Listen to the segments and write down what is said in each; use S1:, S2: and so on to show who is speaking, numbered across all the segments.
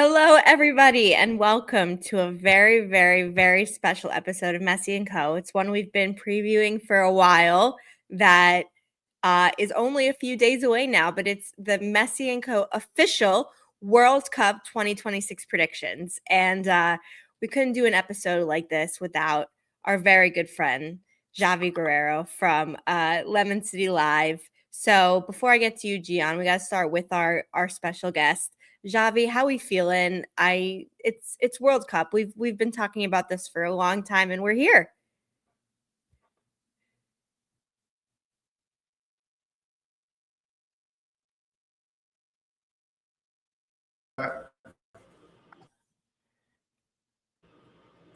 S1: Hello, everybody, and welcome to a very, very, very special episode of Messi Co. It's one we've been previewing for a while that is only a few days away now, but it's the Messi Co. official World Cup 2026 predictions. And we couldn't do an episode like this without our very good friend, Javi Guerrero from Lemon City Live. So before I get to you, Gian, we got to start with our special guest. Javi, how we feeling? It's World Cup. We've been talking about this for a long time, and we're here.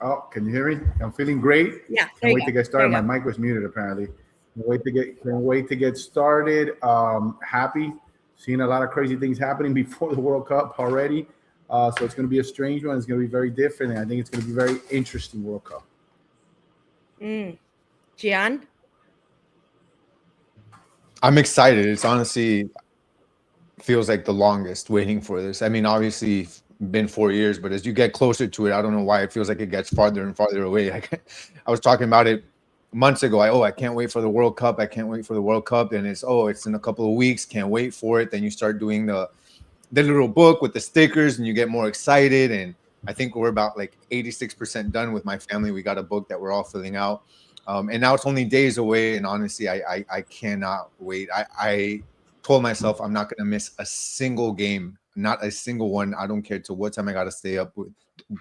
S2: Oh, can you hear me? I'm feeling great.
S1: Yeah,
S2: Can't wait to get started. My mic was muted apparently. Can't wait to get started. Happy, seeing a lot of crazy things happening before the World Cup already. So it's going to be a strange one. It's going to be very different, and I think it's going to be very interesting World Cup.
S1: Gian?
S3: I'm excited. It's honestly feels like the longest waiting for this. I mean, obviously been 4 years, but as you get closer to it, I don't know why it feels like it gets farther and farther away. I was talking about it months ago. I can't wait for the World Cup. I can't wait for the World Cup. And it's in a couple of weeks. Can't wait for it. Then you start doing the little book with the stickers and you get more excited. And I think we're about like 86% done with my family. We got a book that we're all filling out. And now it's only days away. And honestly, I cannot wait. I told myself I'm not going to miss a single game, not a single one. I don't care to what time I got to stay up with.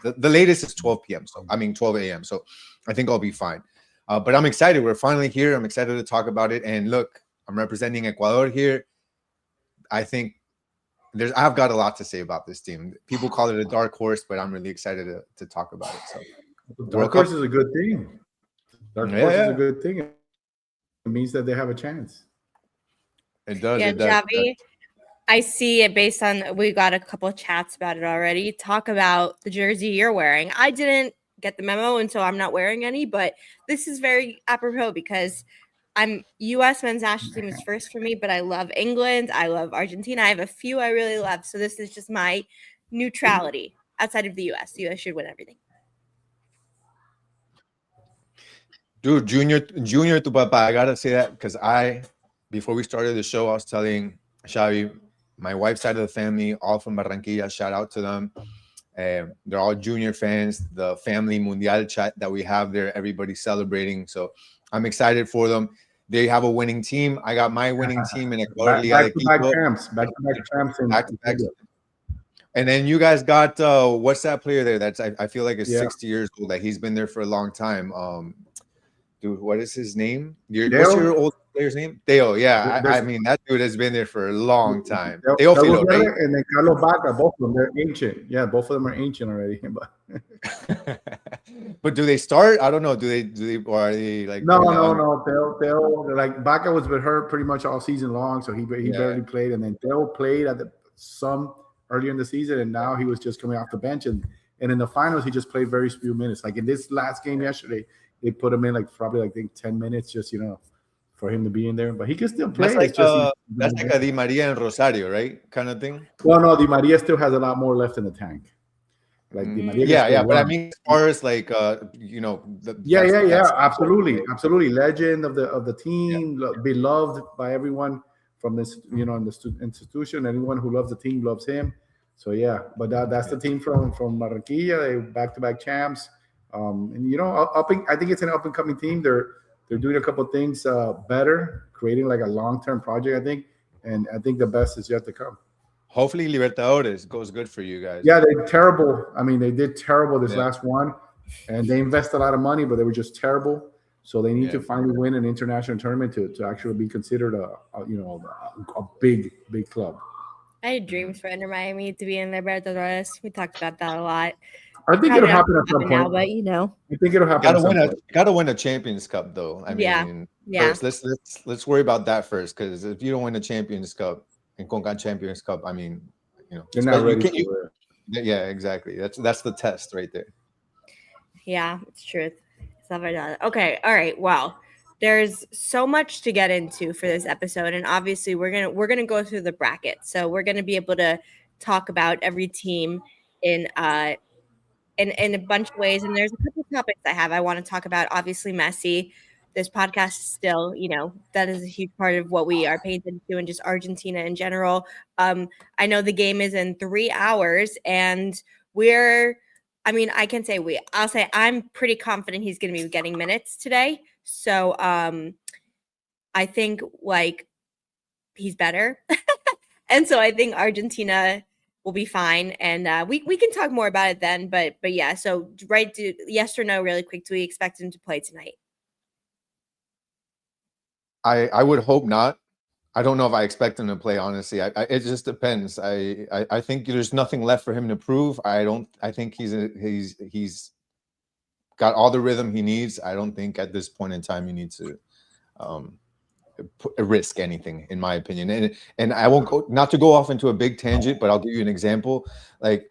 S3: The latest is 12 p.m. So 12 a.m. So I think I'll be fine. But I'm excited. We're finally here. I'm excited to talk about it. And look, I'm representing Ecuador here. I think I've got a lot to say about this team. People call it a dark horse, but I'm really excited to talk about it. So
S2: dark horse is a good thing. Dark horse is a good thing. It means that they have a chance.
S3: It does.
S1: Yeah,
S3: it does.
S1: Javi, I see it based on, we got a couple of chats about it already. Talk about the jersey you're wearing. I didn't get the memo, and so I'm not wearing any, but this is very apropos because U.S. men's national team is first for me, but I love England. I love Argentina. I have a few I really love. So this is just my neutrality outside of the U.S. The U.S. should win everything.
S3: Dude, Junior to Papa, I got to say that because before we started the show, I was telling Xavi, my wife's side of the family, all from Barranquilla, shout out to them. They're all Junior fans, the family Mundial chat that we have there, everybody's celebrating. So I'm excited for them. They have a winning team. I got my winning team in Ecuador.
S2: Back-to-back champs.
S3: Back-to-back. And then you guys got, what's that player there that's, I feel like is 60 years old, like he's been there for a long time. Dude, what is his name? What's your old player's name? Theo. Yeah, I mean that dude has been there for a long time. Teofilo, right?
S2: And then Carlos Baca, both of them, they're ancient. Yeah, both of them are ancient already.
S3: But do they start? I don't know. Do they or are they like?
S2: No. Theo, like Baca was with her pretty much all season long, so he barely played. And then Theo played at some earlier in the season, and now he was just coming off the bench. And in the finals, he just played very few minutes. Like in this last game yesterday, they put him in probably I think 10 minutes just, for him to be in there. But he can still play.
S3: That's like a Di Maria and Rosario, right? Kind of thing.
S2: Well, no, Di Maria still has a lot more left in the tank. Like Di Maria.
S3: But I mean, as far as like,
S2: absolutely. Legend of the team, beloved by everyone from this, in the institution. Anyone who loves the team loves him. So yeah, but that's the team from Barranquilla. They back-to-back champs. And I think it's an up and coming team. They're doing a couple of things better, creating like a long-term project, I think, and I think the best is yet to come.
S3: Hopefully Libertadores goes good for you guys.
S2: Yeah, they're terrible. I mean, they did terrible this last one, and they invest a lot of money, but they were just terrible. So they need to finally win an international tournament to actually be considered a big club.
S1: I had dreams for Inter Miami to be in Libertadores. We talked about that a lot.
S2: I think it'll happen at some point.
S1: Now, but
S2: I think it'll happen.
S3: Gotta win a Champions Cup, though. I mean, first, let's worry about that first, because if you don't win a Champions Cup and Conca Champions Cup, I mean,
S2: you're not ready.
S3: Yeah, exactly. That's the test right there.
S1: Yeah, it's true. It's never done. Okay, all right. Well, there's so much to get into for this episode, and obviously we're gonna go through the bracket. So we're gonna be able to talk about every team in a bunch of ways. And there's a couple of topics I want to talk about. Obviously, Messi. This podcast is still, that is a huge part of what we are paying attention to, and just Argentina in general. I know the game is in 3 hours, and I can say I'll say I'm pretty confident he's going to be getting minutes today. So I think he's better. And so I think Argentina will be fine. And we can talk more about it then. But yeah, so yes or no, really quick, do we expect him to play tonight?
S3: I would hope not. I don't know if I expect him to play, honestly. It just depends. I think there's nothing left for him to prove. I think he's got all the rhythm he needs. I don't think at this point in time you need to risk anything, in my opinion. And I won't go, not to go off into a big tangent, but I'll give you an example. Like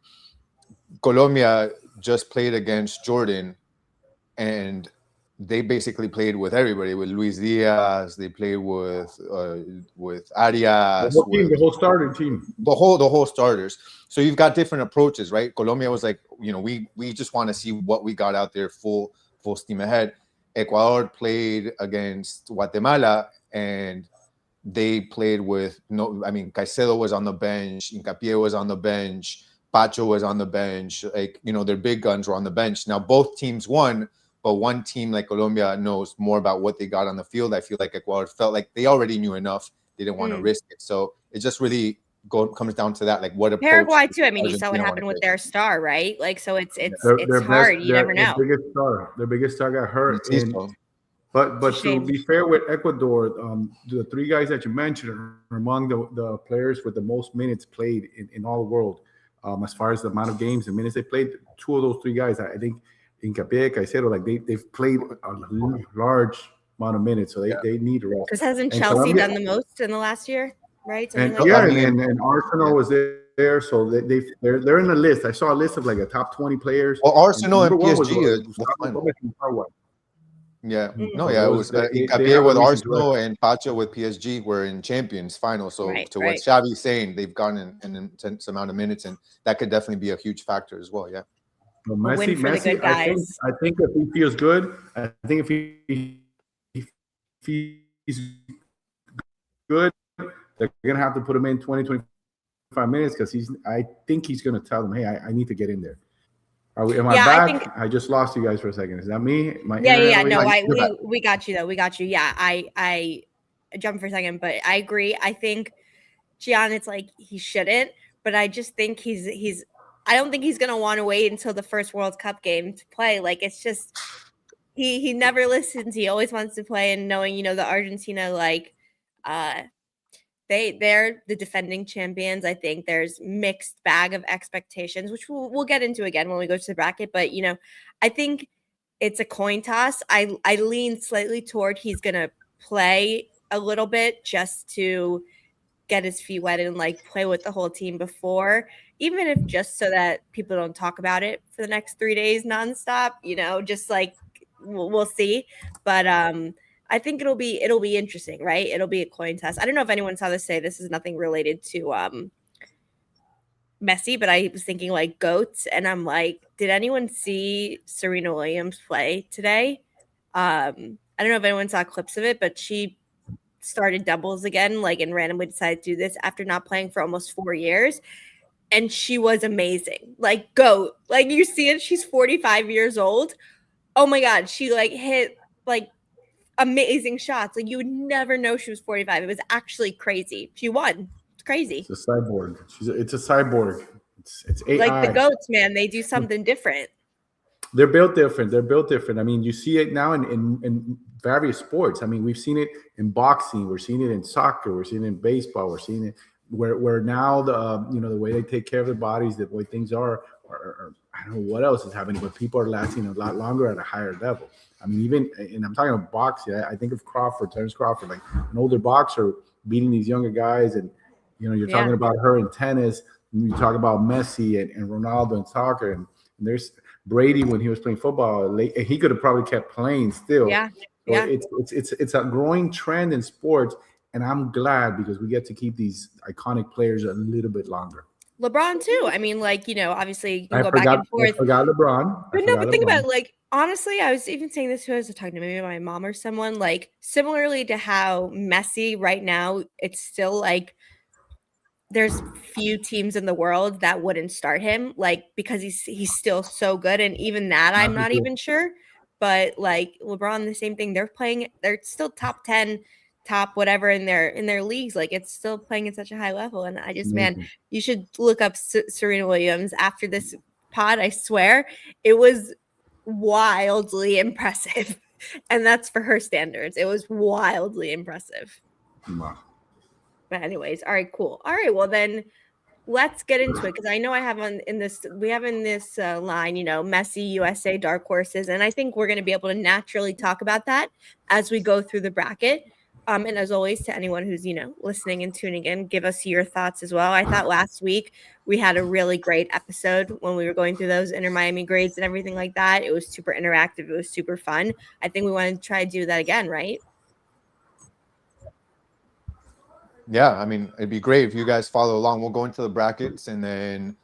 S3: Colombia just played against Jordan, and they basically played with everybody, with Luis Diaz. They played with Arias,
S2: the whole starting team,
S3: the whole starters. So you've got different approaches, right? Colombia was like, we just want to see what we got out there, full steam ahead. Ecuador played against Guatemala, and they played with Caicedo was on the bench, Hincapié was on the bench, Pacho was on the bench. Their big guns were on the bench. Now both teams won. But one team like Colombia knows more about what they got on the field. I feel like Ecuador felt like they already knew enough. They didn't want to risk it. So it just really comes down to that. Like what approach.
S1: Paraguay too. I mean, you saw what happened with their star, right? So it's hard. You never know.
S2: Their biggest star got hurt. But to be fair with Ecuador, the 3 guys that you mentioned are among the players with the most minutes played in all the world. As far as the amount of games and minutes they played, 2 of those 3 guys, I think, Hincapié, Caicedo, they've played a large amount of minutes, so they need rest.
S1: Because hasn't Chelsea done the most in the last year, right?
S2: And Arsenal was there, so they're in the list. I saw a list of a top 20 players.
S3: Well, Arsenal and PSG. It was Hincapié with Arsenal and Pacho with PSG were in Champions final. So what Xavi's saying, they've gotten an intense amount of minutes, and that could definitely be a huge factor as well. Yeah.
S2: Well, Messi, I think if he feels good, I think if he's good, they're gonna have to put him in 20-25 minutes because I think he's gonna tell them, hey, I need to get in there. Am I back? I just lost you guys for a second. Is that me?
S1: No, we got you though. We got you. Yeah, I jumped for a second, but I agree. I think Gian, it's like he shouldn't, but I just think I don't think he's going to want to wait until the first World Cup game to play. It's just he never listens. He always wants to play, and knowing, the Argentina, they're the defending champions. I think there's mixed bag of expectations, which we'll get into again when we go to the bracket. But, I think it's a coin toss. I lean slightly toward he's going to play a little bit just to get his feet wet and play with the whole team before, even if just so that people don't talk about it for the next 3 days nonstop, just we'll see. But I think it'll be interesting, right? It'll be a coin toss. I don't know if anyone saw this say, this is nothing related to Messi, but I was thinking GOATs, and I'm like, did anyone see Serena Williams play today? I don't know if anyone saw clips of it, but she started doubles again, and randomly decided to do this after not playing for almost 4 years. And she was amazing. GOAT. You see it, she's 45 years old. Oh my God. She hit amazing shots. You would never know she was 45. It was actually crazy. She won. It's crazy.
S2: It's a cyborg. It's a cyborg. It's AI.
S1: The GOATs, man, they do something different.
S2: They're built different. I mean, you see it now in various sports. I mean, we've seen it in boxing. We're seeing it in soccer. We're seeing it in baseball. We're seeing it where now the way they take care of their bodies, the way things are, or I don't know what else is happening, but people are lasting a lot longer at a higher level. I mean, and I'm talking about boxing. I think of Terence Crawford, an older boxer beating these younger guys, and you're talking about her in tennis. And you talk about Messi and Ronaldo in soccer, and there's Brady when he was playing football. He could have probably kept playing still.
S1: Yeah.
S2: So it's a growing trend in sports, and I'm glad because we get to keep these iconic players a little bit longer.
S1: LeBron too. I mean, like, obviously you can
S2: I
S1: go back
S2: forgot.
S1: and forth.
S2: I forgot LeBron.
S1: But no, but think about it. Like, honestly, I was even saying this to I was talking to maybe my mom or someone. Like, similarly to how Messi right now, it's still like there's few teams in the world that wouldn't start him, like, because he's still so good. And even that, I'm not even sure. But like LeBron, the same thing. They're still top 10, top whatever in their leagues. Like, it's still playing at such a high level. And I just, man, you should look up Serena Williams after this pod. I swear it was wildly impressive. And that's for her standards. It was wildly impressive.
S2: Wow.
S1: But anyways, all right, cool. All right, well then let's get into it, because I know I have in this line, Messi, USA, dark horses, and I think we're going to be able to naturally talk about that as we go through the bracket. And as always, to anyone who's listening and tuning in, give us your thoughts as well. I thought last week we had a really great episode when we were going through those Inter Miami grades and everything like that. It was super interactive. It was super fun. I think we want to try to do that again, right?
S3: Yeah, I mean, it'd be great if you guys follow along. We'll go into the brackets and then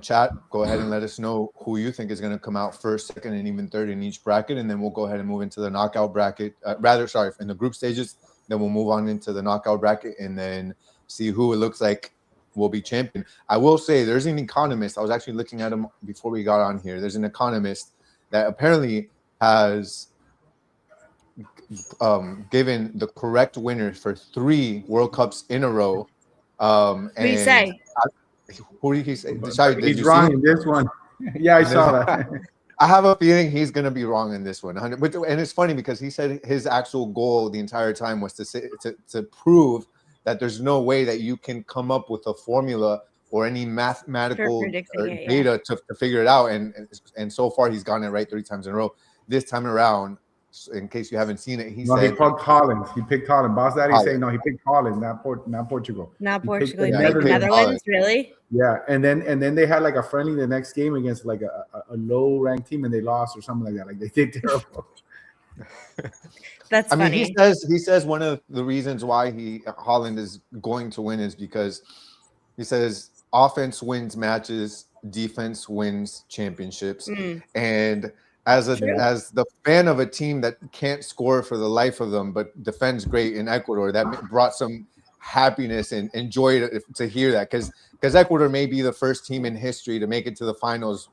S3: chat. Go ahead and let us know who you think is going to come out first, second, and even third in each bracket. And then we'll go ahead and move into the knockout bracket. In the group stages. Then we'll move on into the knockout bracket and then see who it looks like will be champion. I will say there's an economist. I was actually looking at him before we got on here. There's an economist that apparently has given the correct winner for 3 World Cups in a row.
S1: What do you say?
S3: Who did he say?
S2: He's wrong in this one. Yeah, I saw that.
S3: I have a feeling he's going to be wrong in this one. And it's funny because he said his actual goal the entire time was to prove that there's no way that you can come up with a formula or any mathematical data to figure it out. And so far he's gotten it right 3 times in a row. This time around, in case you haven't seen it, he said he picked
S2: Holland. He picked Holland. Boss Daddy saying no, he picked Holland, not Portugal.
S1: Not Portugal. He picked the Netherlands, really?
S2: Yeah, and then they had like a friendly the next game against like a low ranked team, and they lost or something like that. Like they did terrible.
S1: That's funny.
S3: I mean, he says one of the reasons why Holland is going to win is because he says offense wins matches, defense wins championships, and as the fan of a team that can't score for the life of them but defends great in Ecuador, that brought some happiness and joy to hear that, because Ecuador may be the first team in history to make it to the finals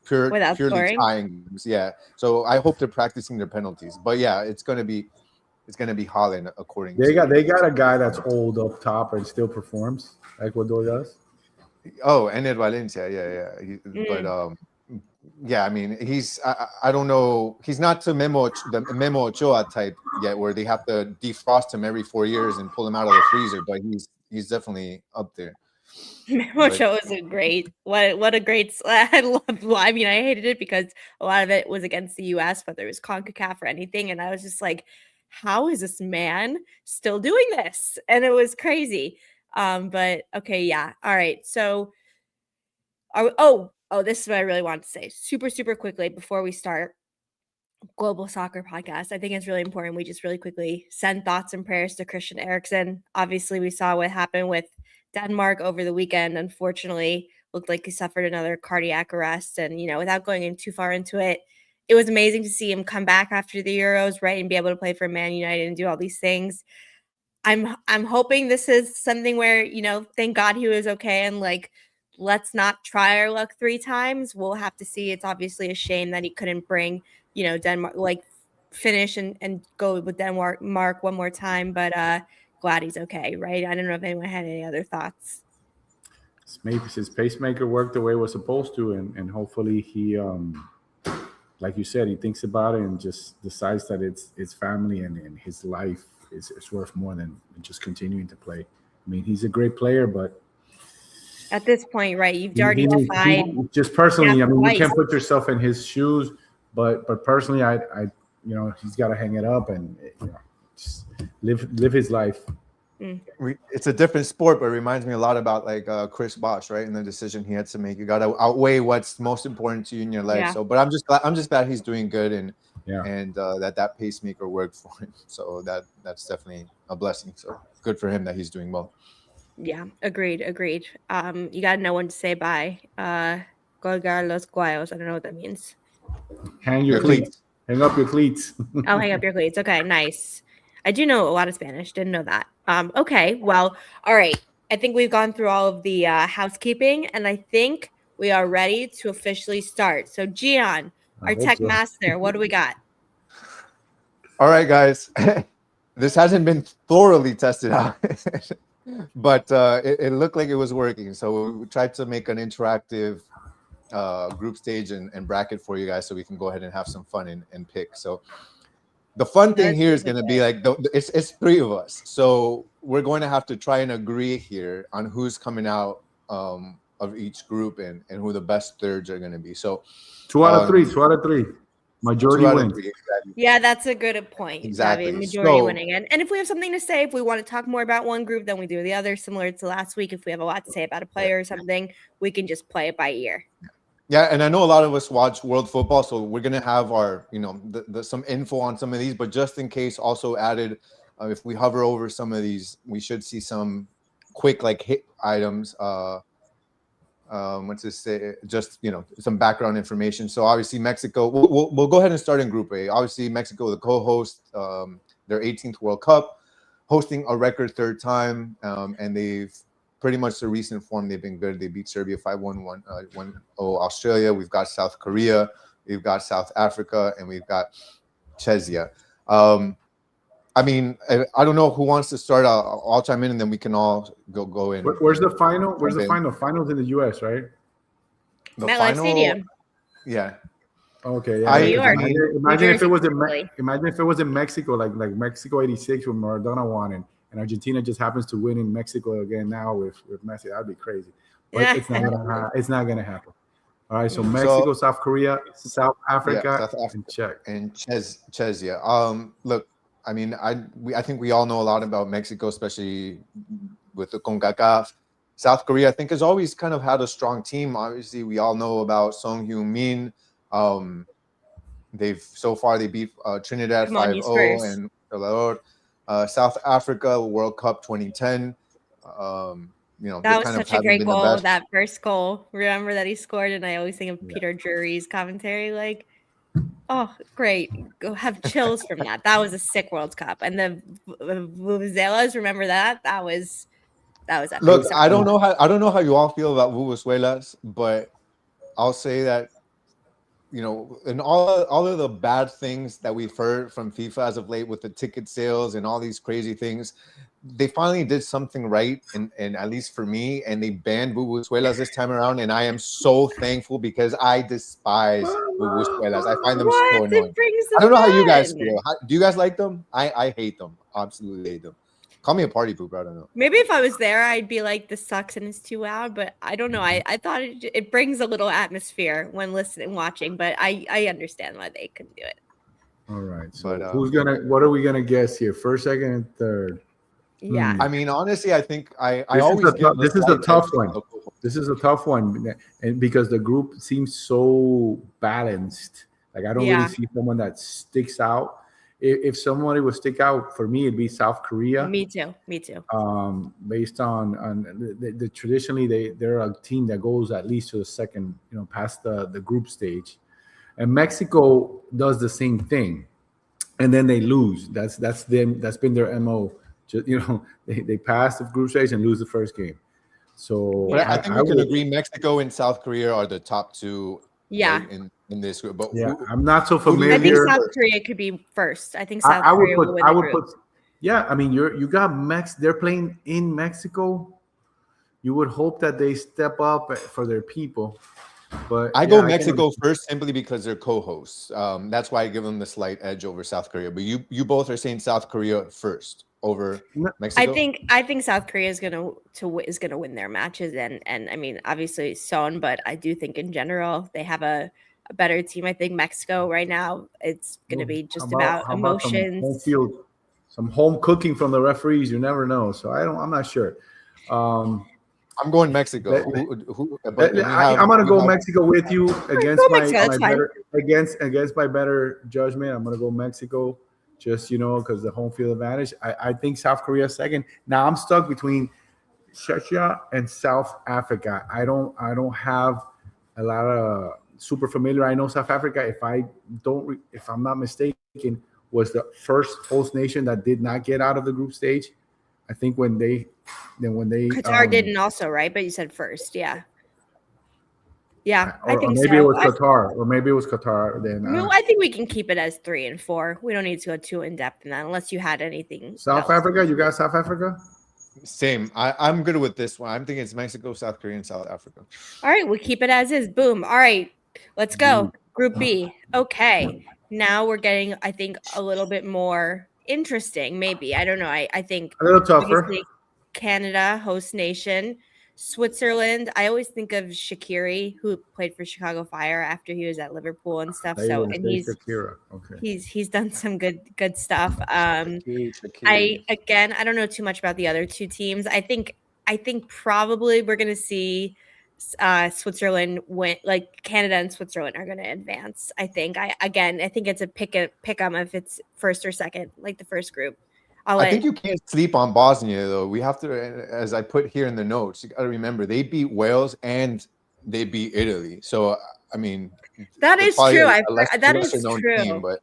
S3: purely tying games. Yeah, so I hope they're practicing their penalties. But yeah, it's gonna be Holland according.
S2: They got a guy that's old up top and still performs. Ecuador does.
S3: Oh, and Valencia, yeah. But yeah, I mean, I don't know. He's not the Memo Ochoa type yet, where they have to defrost him every 4 years and pull him out of the freezer. But he's definitely up there.
S1: Memo Ochoa was a great. What a great. I loved. Well, I mean, I hated it because a lot of it was against the U.S., whether it was CONCACAF or anything, and I was just like, how is this man still doing this? And it was crazy. But okay, yeah, all right. So, this is what I really want to say super, super quickly before we start Global Soccer Podcast. I think it's really important. We just really quickly send thoughts and prayers to Christian Eriksen. Obviously, we saw what happened with Denmark over the weekend. Unfortunately, looked like he suffered another cardiac arrest. And, without going in too far into it, it was amazing to see him come back after the Euros, right, and be able to play for Man United and do all these things. I'm hoping this is something where, thank God he was okay, and like, let's not try our luck 3 times. We'll have to see. It's obviously a shame that he couldn't bring, Denmark, like finish and go with Denmark one more time, but glad he's okay, right? I don't know if anyone had any other thoughts.
S2: Maybe his pacemaker worked the way it was supposed to, and hopefully he, like you said, he thinks about it and just decides that it's family and his life is worth more than just continuing to play. I mean, he's a great player, but
S1: at this point, right, you've already defied.
S2: Just personally, I mean, you can't put yourself in his shoes, but personally, I he's got to hang it up and just live his life.
S3: It's a different sport, but it reminds me a lot about like Chris Bosh, right? And the decision he had to make. You got to outweigh what's most important to you in your life. Yeah. So, but I'm just glad he's doing good and that pacemaker worked for him. So that's definitely a blessing. So good for him that he's doing well.
S1: Yeah, agreed. You gotta know when to say bye. Colgar los guayos. I don't know what that means.
S2: Hang your cleats. Hang up your cleats.
S1: Oh, hang up your cleats. Okay, nice. I do know a lot of Spanish. Didn't know that. Okay, well, all right. I think we've gone through all of the housekeeping, and I think we are ready to officially start. So, Gian, our tech master, what do we got?
S3: All right, guys. This hasn't been thoroughly tested out, but it looked like it was working. So we tried to make an interactive group stage and bracket for you guys so we can go ahead and have some fun and pick. So the fun thing here is going to be like, it's three of us. So we're going to have to try and agree here on who's coming out of each group and who the best thirds are going to be. So
S2: 2 out of 3. Majority wins.
S3: Exactly.
S1: Yeah, that's a good point.
S3: Exactly.
S1: Majority winning. And if we have something to say, if we want to talk more about one group than we do the other, similar to last week, if we have a lot to say about a player or something, we can just play it by ear.
S3: Yeah, and I know a lot of us watch world football, so we're gonna have our, some info on some of these, but just in case, also added, if we hover over some of these, we should see some quick hit items. What's this say? Just some background information. So obviously Mexico. We'll go ahead and start in Group A. Obviously Mexico, the co-host, their 18th World Cup, hosting a record third time, and they've pretty much the recent form. They've been good. They beat Serbia 5-1, 1-0 Australia. We've got South Korea. We've got South Africa, and we've got Czechia. I mean, I don't know who wants to start. I'll chime in, and then we can all go in.
S2: Where's the final? Where's the final? Finals in the U.S., right?
S3: The
S1: MetLife Stadium.
S3: Yeah.
S2: Okay. Yeah.
S1: New York.
S2: Imagine if it was in Mexico, like Mexico '86 when Maradona won, and Argentina just happens to win in Mexico again now with Messi. That'd be crazy. But it's not gonna happen. All right. So Mexico, South Korea, South Africa, and Czech.
S3: And Czechia. Look. I mean, I think we all know a lot about Mexico, especially with the CONCACAF. South Korea, I think, has always kind of had a strong team. Obviously, we all know about Song Heung-min. They beat Trinidad 5-0 and El Salvador. South Africa, World Cup 2010.
S1: That was such a great goal. That first goal. Remember that he scored, and I always think of Peter Drury's commentary, oh, great. Go have chills from that. That was a sick World Cup. And the Vuvuzelas, remember that? That was epic.
S3: Look, I don't know how you all feel about Vuvuzelas, but I'll say that, and all of the bad things that we've heard from FIFA as of late with the ticket sales and all these crazy things, they finally did something right, and at least for me, and they banned Vuvuzelas this time around, and I am so thankful because I despise Vuvuzelas. I find them so annoying. I don't know how you guys feel. Do you guys like them? I hate them. Absolutely hate them. Call me a party pooper. I don't know.
S1: Maybe if I was there, I'd be like, this sucks and it's too loud, but I don't know. I thought it brings a little atmosphere when listening, watching, but I understand why they couldn't do it.
S2: All right. So what are we gonna guess here? First, second, and third?
S1: Yeah.
S3: I mean, honestly, I think
S2: this is a tough one. This is a tough one, and because the group seems so balanced, I don't really see someone that sticks out. If somebody would stick out for me, it'd be South Korea.
S1: Me too.
S2: Based on the traditionally they're a team that goes at least to the second, past the group stage, and Mexico does the same thing, and then they lose. That's them. That's been their MO. Just, they pass the group stage and lose the first game. So
S3: I think we can agree Mexico and South Korea are the top two.
S1: Yeah.
S3: In this group, but
S2: I'm not so familiar.
S1: I think South Korea could be first. I think South Korea will win the group.
S2: I mean, you got they're playing in Mexico. You would hope that they step up for their people. But
S3: I go Mexico first simply because they're co-hosts. That's why I give them the slight edge over South Korea. But you both are saying South Korea first over Mexico.
S1: I think South Korea is gonna win their matches, and I mean obviously Son, but I do think in general they have a better team. I think Mexico right now it's gonna be just about emotions.
S2: Some home cooking from the referees. You never know. So I'm not sure.
S3: I'm going Mexico.
S2: I'm gonna go Mexico with you against my better judgment. I'm gonna go Mexico, just because the home field advantage. I think South Korea second. Now I'm stuck between Czechia, and South Africa. I don't have a lot of super familiar. I know South Africa, if I'm not mistaken, was the first host nation that did not get out of the group stage. I think when they
S1: Qatar didn't also, right? But you said first, yeah. Yeah, I think
S2: or maybe
S1: so.
S2: it was Qatar, or maybe it was Qatar. Then
S1: No, I think we can keep it as 3 and 4. We don't need to go too in depth in that, unless you had anything.
S2: South Africa, you got South Africa?
S3: Same. I'm good with this one. I'm thinking it's Mexico, South Korea, and South Africa.
S1: All right, we'll keep it as is. Boom. All right, let's go. Group B. Okay, now we're getting, I think, a little bit more interesting. Maybe, I don't know. I think
S2: a little tougher.
S1: Canada, host nation. Switzerland. I always think of Shaqiri, who played for Chicago Fire after he was at Liverpool and stuff. So, and he's done some good stuff. I don't know too much about the other two teams. I think probably we're gonna see Switzerland win. Like Canada and Switzerland are gonna advance. I think it's a pick 'em if it's first or second, like the first group.
S3: I think you can't sleep on Bosnia, though. We have to, as I put here in the notes, you got to remember they beat Wales and they beat Italy. So, I mean,
S1: that is true. That is true.
S3: Team, but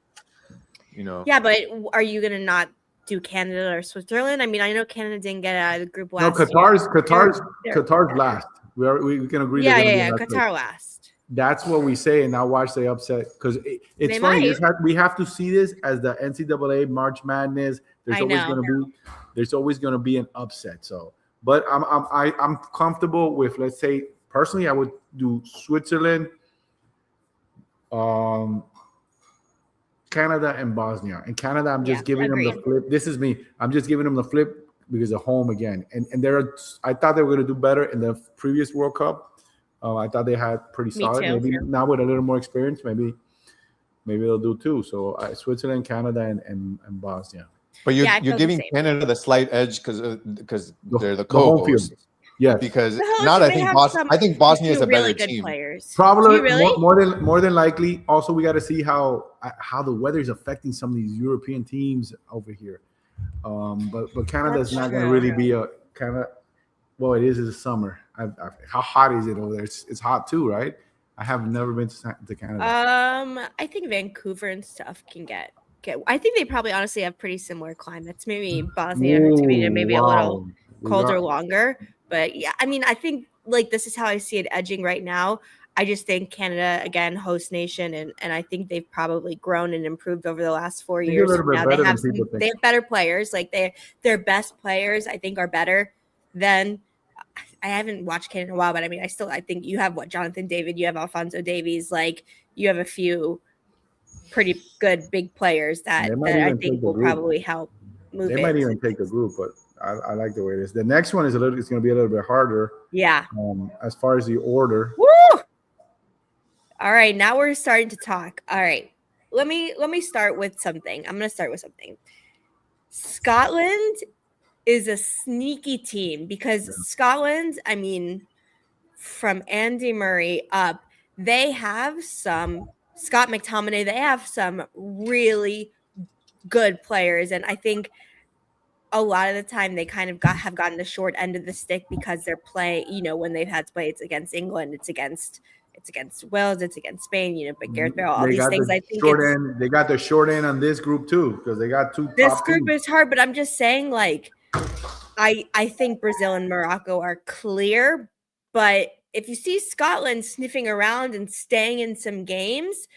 S3: you know,
S1: yeah. But are you gonna not do Canada or Switzerland? I mean, I know Canada didn't get out of the group last.
S2: No, Qatar's last. We can agree.
S1: Yeah. Qatar last.
S2: That's what we say, and now watch the upset because it's funny. We have to see this as the NCAA March Madness. There's always going to be an upset. So, but I'm comfortable with, let's say, personally, I would do Switzerland, Canada, and Bosnia. And Canada, I'm just giving them the flip. This is me. I'm just giving them the flip because of home again. And I thought they were going to do better in the previous World Cup. I thought they had pretty solid. Maybe now with a little more experience, maybe they'll do too. So Switzerland, Canada, and Bosnia.
S3: But you're giving Canada the slight edge because they're the co-hosts.
S2: Yeah,
S3: because I think Bosnia is a better team.
S1: Players.
S2: Probably more than likely. Also, we got to see how the weather is affecting some of these European teams over here. But Canada's not going to really be a Canada. Well, it is the summer. How hot is it over there? It's hot too, right? I have never been to Canada.
S1: I think Vancouver and stuff can get. I think they probably honestly have pretty similar climates. Maybe Bosnia and Herzegovina, maybe a little colder, longer. But yeah, I mean, I think like this is how I see it edging right now. I just think Canada, again, host nation, and I think they've probably grown and improved over the last 4 years. Now they have better players. Like their best players, I think, are better than. I haven't watched Canada in a while, but I mean, I think you have Jonathan David, you have Alphonso Davies, like you have a few pretty good big players that I think will probably help move.
S2: They might even take the group, but I like the way it is. The next one it's going to be a little bit harder.
S1: Yeah.
S2: As far as the order.
S1: Woo! All right, now we're starting to talk. All right, let me start with something. I'm going to start with something. Scotland is a sneaky team because Scotland, I mean, from Andy Murray up, they have some Scott McTominay. They have some really good players, and I think a lot of the time they kind of have gotten the short end of the stick because they're playing. You know, when they've had to play, it's against England, it's against Wales, it's against Spain. You know, but Gareth Bale, all these things. I think
S2: they got the short end on this group too because they got two.
S1: This group is hard, but I'm just saying, like. I think Brazil and Morocco are clear, but if you see Scotland sniffing around and staying in some games,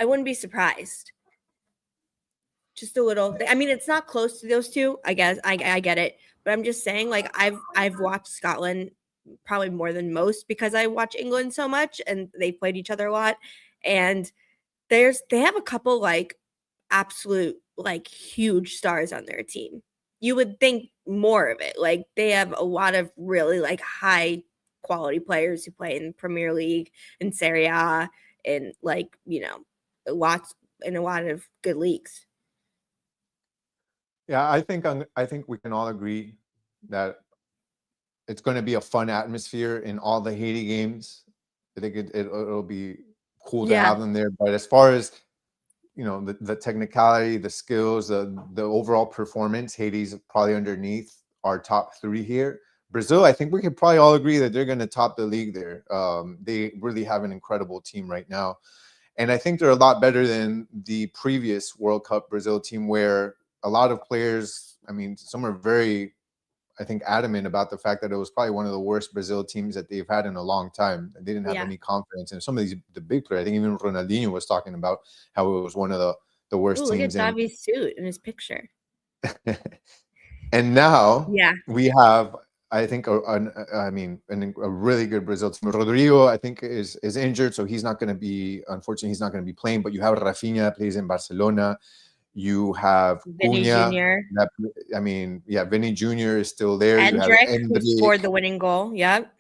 S1: I wouldn't be surprised. Just a little. I mean, it's not close to those two. I guess I get it, but I'm just saying, like I've watched Scotland probably more than most because I watch England so much and they played each other a lot, and they have a couple like absolute like huge stars on their team. You would think more of it. Like they have a lot of really like high quality players who play in the Premier League and Serie A and like, you know, a lot of good leagues.
S3: Yeah, I think we can all agree that it's going to be a fun atmosphere in all the Haiti games. I think it'll be cool to have them there. But as far as you know, the technicality, the skills, the overall performance, Haiti's probably underneath our top three here. Brazil, I think we could probably all agree that they're going to top the league there. They really have an incredible team right now. And I think they're a lot better than the previous World Cup Brazil team, where a lot of players, I mean, some are very, I think, adamant about the fact that it was probably one of the worst Brazil teams that they've had in a long time. They didn't have any confidence. And some of the big players, I think even Ronaldinho was talking about how it was one of the worst
S1: Look
S3: teams.
S1: at Xavi's suit in his picture.
S3: And now we have, I think, a really good Brazil team. Rodrigo, I think, is injured, so he's not going to be, unfortunately, he's not going to be playing. But you have Rafinha that plays in Barcelona. You have
S1: Vinny
S3: Cunha.
S1: Jr.
S3: Vinny Jr. is still there.
S1: Hendrick,
S3: you have
S1: who scored the winning goal. Yep.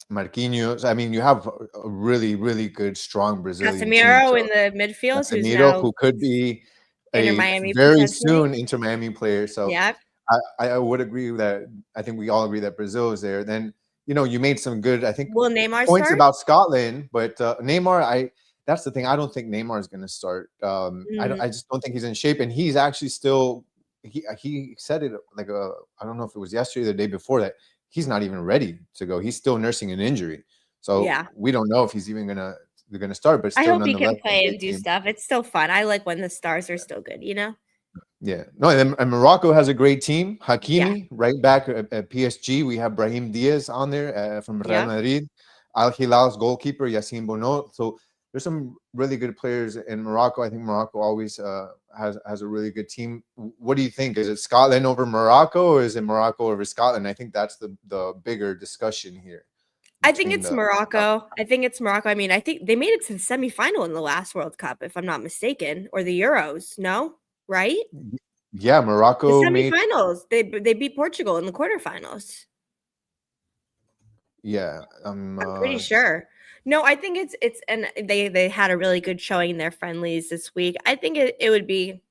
S3: Marquinhos. I mean, you have a really, really good, strong Brazilian
S1: Casemiro
S3: team.
S1: in the midfield, who's
S3: Casemiro,
S1: now
S3: who could be
S1: Inter Miami
S3: very soon Inter Miami player. So
S1: yep.
S3: I would agree that I think we all agree that Brazil is there. Then, you made some good, I think, points about Scotland, but Neymar, that's the thing. I don't think Neymar is going to start. I just don't think he's in shape, and he's actually still. He said it like I don't know if it was yesterday or the day before that he's not even ready to go. He's still nursing an injury, so we don't know if he's even gonna start. But still,
S1: I hope he can play and do stuff. It's still fun. I like when the stars are still good.
S3: Yeah, no, and Morocco has a great team. Hakimi, right back at PSG. We have Brahim Diaz on there from Real Madrid. Al Hilal's goalkeeper, Yassine Bono. So there's some really good players in Morocco. I think Morocco always has a really good team. What do you think? Is it Scotland over Morocco, or is it Morocco over Scotland? I think that's the bigger discussion here.
S1: I think it's Morocco. I mean, I think they made it to the semifinal in the last World Cup, if I'm not mistaken, or the Euros. No, right?
S3: Yeah, Morocco
S1: the semifinals. They beat Portugal in the quarterfinals.
S3: Yeah,
S1: I'm pretty sure. No, I think it's and they had a really good showing in their friendlies this week. I think it would be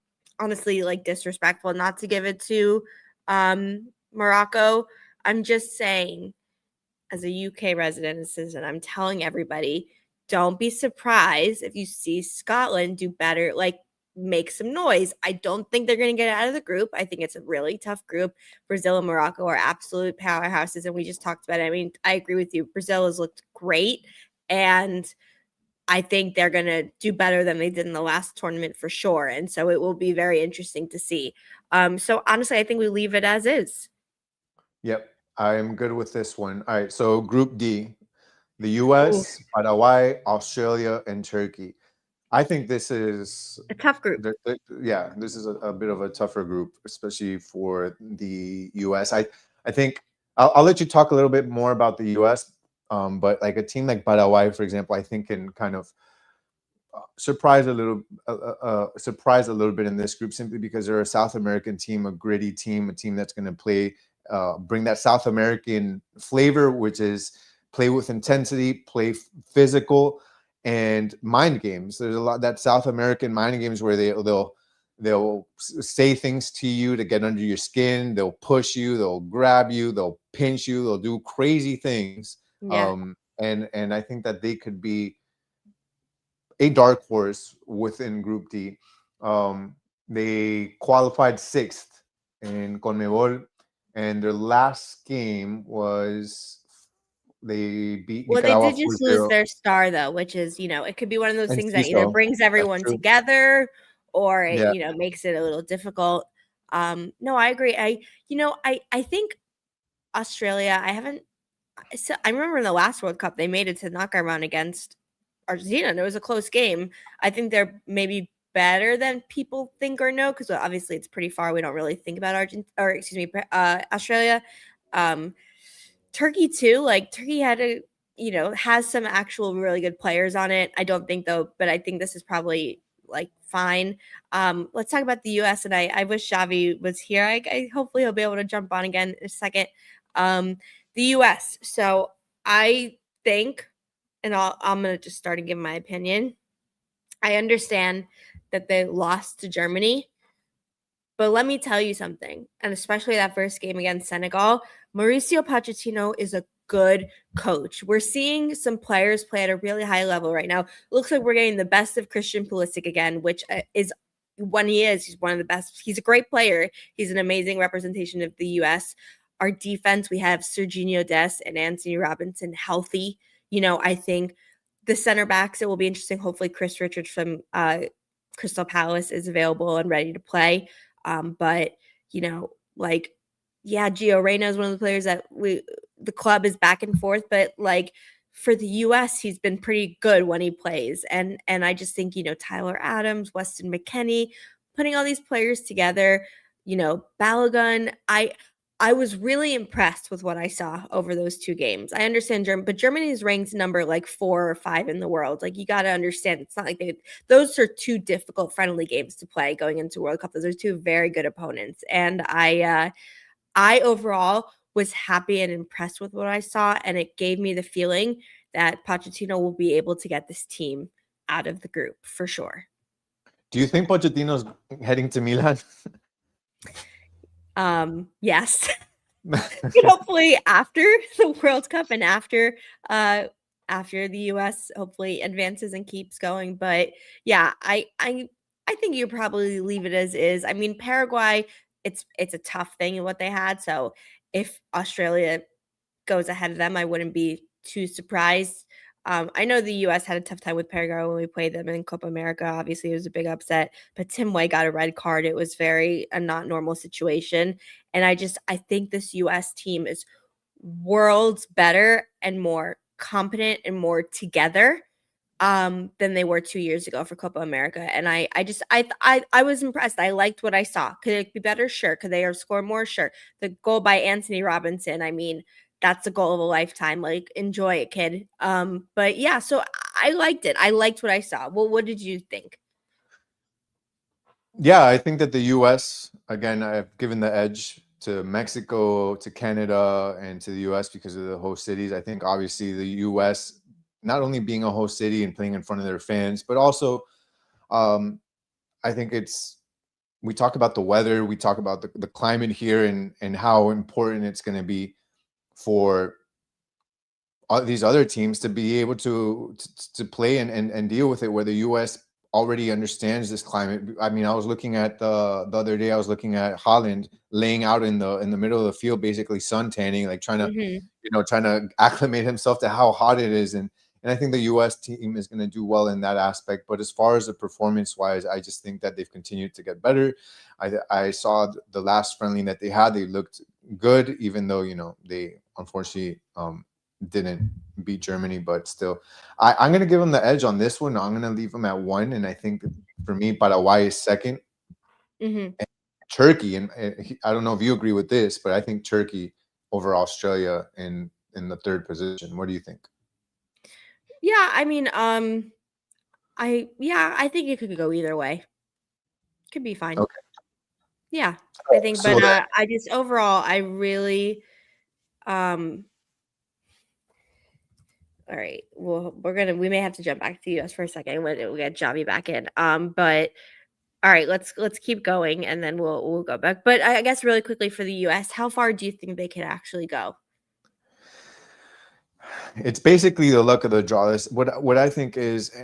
S1: honestly like disrespectful not to give it to Morocco. I'm just saying, as a UK resident and citizen, I'm telling everybody, don't be surprised if you see Scotland do better, like make some noise. I don't think they're going to get out of the group. I think it's a really tough group. Brazil and Morocco are absolute powerhouses, and we just talked about it. I mean, I agree with you. Brazil has looked great, and I think they're going to do better than they did in the last tournament for sure. And so it will be very interesting to see. So honestly, I think we leave it as is.
S3: Yep. I'm good with this one. All right. So Group D, the US, Paraguay, Australia, and Turkey. I think this is
S1: a tough group.
S3: Yeah, this is a bit of a tougher group, especially for the US. I think I'll let you talk a little bit more about the US, but like a team like Paraguay, for example, I think can kind of surprise a little bit in this group, simply because they're a South American team, a gritty team, a team that's going to play, bring that South American flavor, which is play with intensity, play physical, and mind games. There's a lot that South American mind games where they'll say things to you to get under your skin. They'll push you. They'll grab you. They'll pinch you. They'll do crazy things.
S1: Yeah.
S3: And I think that they could be a dark horse within Group D. They qualified 6th in CONMEBOL, and their last game was they beat Nicaragua.
S1: Well, they did just lose their star, though, which is, it could be one of those things that either brings everyone together or it, makes it a little difficult. No, I agree. I think Australia, I remember in the last World Cup, they made it to the knockout round against Argentina, and it was a close game. I think they're maybe better than people think or know, because obviously it's pretty far. We don't really think about Australia. Turkey too. Like Turkey had has some actual really good players on it. I don't think though, but I think this is probably like fine. Let's talk about the US, and I wish Xavi was here. I hopefully he'll be able to jump on again in a second. The US. So I think, and I'm gonna just start and give my opinion. I understand that they lost to Germany, but let me tell you something, and especially that first game against Senegal, Mauricio Pochettino is a good coach. We're seeing some players play at a really high level right now. It looks like we're getting the best of Christian Pulisic again, which is when he's one of the best. He's a great player. He's an amazing representation of the U.S. our defense, we have Serginho Dest and Anthony Robinson healthy. I think the center backs, it will be interesting. Hopefully Chris Richards from Crystal Palace is available and ready to play. But, Gio Reyna is one of the players that the club is back and forth, but for the US, he's been pretty good when he plays. And I just think, Tyler Adams, Weston McKennie, putting all these players together, Balogun, I was really impressed with what I saw over those 2 games. I understand but Germany's ranked number 4 or 5 in the world. You got to understand, it's not like those are 2 difficult friendly games to play going into World Cup. Those are 2 very good opponents. And I overall was happy and impressed with what I saw, and it gave me the feeling that Pochettino will be able to get this team out of the group for sure.
S3: Do you think Pochettino's heading to Milan?
S1: Yes. Hopefully after the World Cup and after the US hopefully advances and keeps going. But yeah, I think you probably leave it as is. I mean, Paraguay, it's a tough thing in what they had. So if Australia goes ahead of them, I wouldn't be too surprised. I know the U.S. had a tough time with Paraguay when we played them in Copa America. Obviously, it was a big upset, but Tim Way got a red card. It was a not normal situation. And I think this U.S. team is worlds better and more competent and more together than they were 2 years ago for Copa America. And I was impressed. I liked what I saw. Could it be better? Sure. Could they have scored more? Sure. The goal by Anthony Robinson, I mean, that's a goal of a lifetime. Enjoy it, kid. But yeah, so I liked it. I liked what I saw. Well, what did you think?
S3: Yeah, I think that the U.S., again, I've given the edge to Mexico, to Canada, and to the U.S. because of the host cities. I think obviously the U.S., not only being a host city and playing in front of their fans, but also I think we talk about the weather, we talk about the climate here and how important it's going to be for these other teams to be able to play and deal with it, where the U.S. already understands this climate. I mean, I was looking at the other day, I was looking at Holland laying out in the middle of the field, basically sun tanning, trying to acclimate himself to how hot it is. And I think the U.S. team is going to do well in that aspect. But as far as the performance-wise, I just think that they've continued to get better. I saw the last friendly that they had; they looked good, even though they unfortunately didn't beat Germany. But still, I'm going to give them the edge on this one. I'm going to leave them at 1, and I think that for me, Paraguay is second. And Turkey, and I don't know if you agree with this, but I think Turkey over Australia in the 3rd position. What do you think?
S1: Yeah, I mean, I think it could go either way. Could be fine.
S3: Okay.
S1: Yeah, I think, but I just overall, I really, all right. Well, we may have to jump back to the US for a second when we'll get Javi back in. But all right, let's keep going and then we'll go back. But I guess really quickly for the US, how far do you think they could actually go?
S3: It's basically the luck of the draw. What I think is,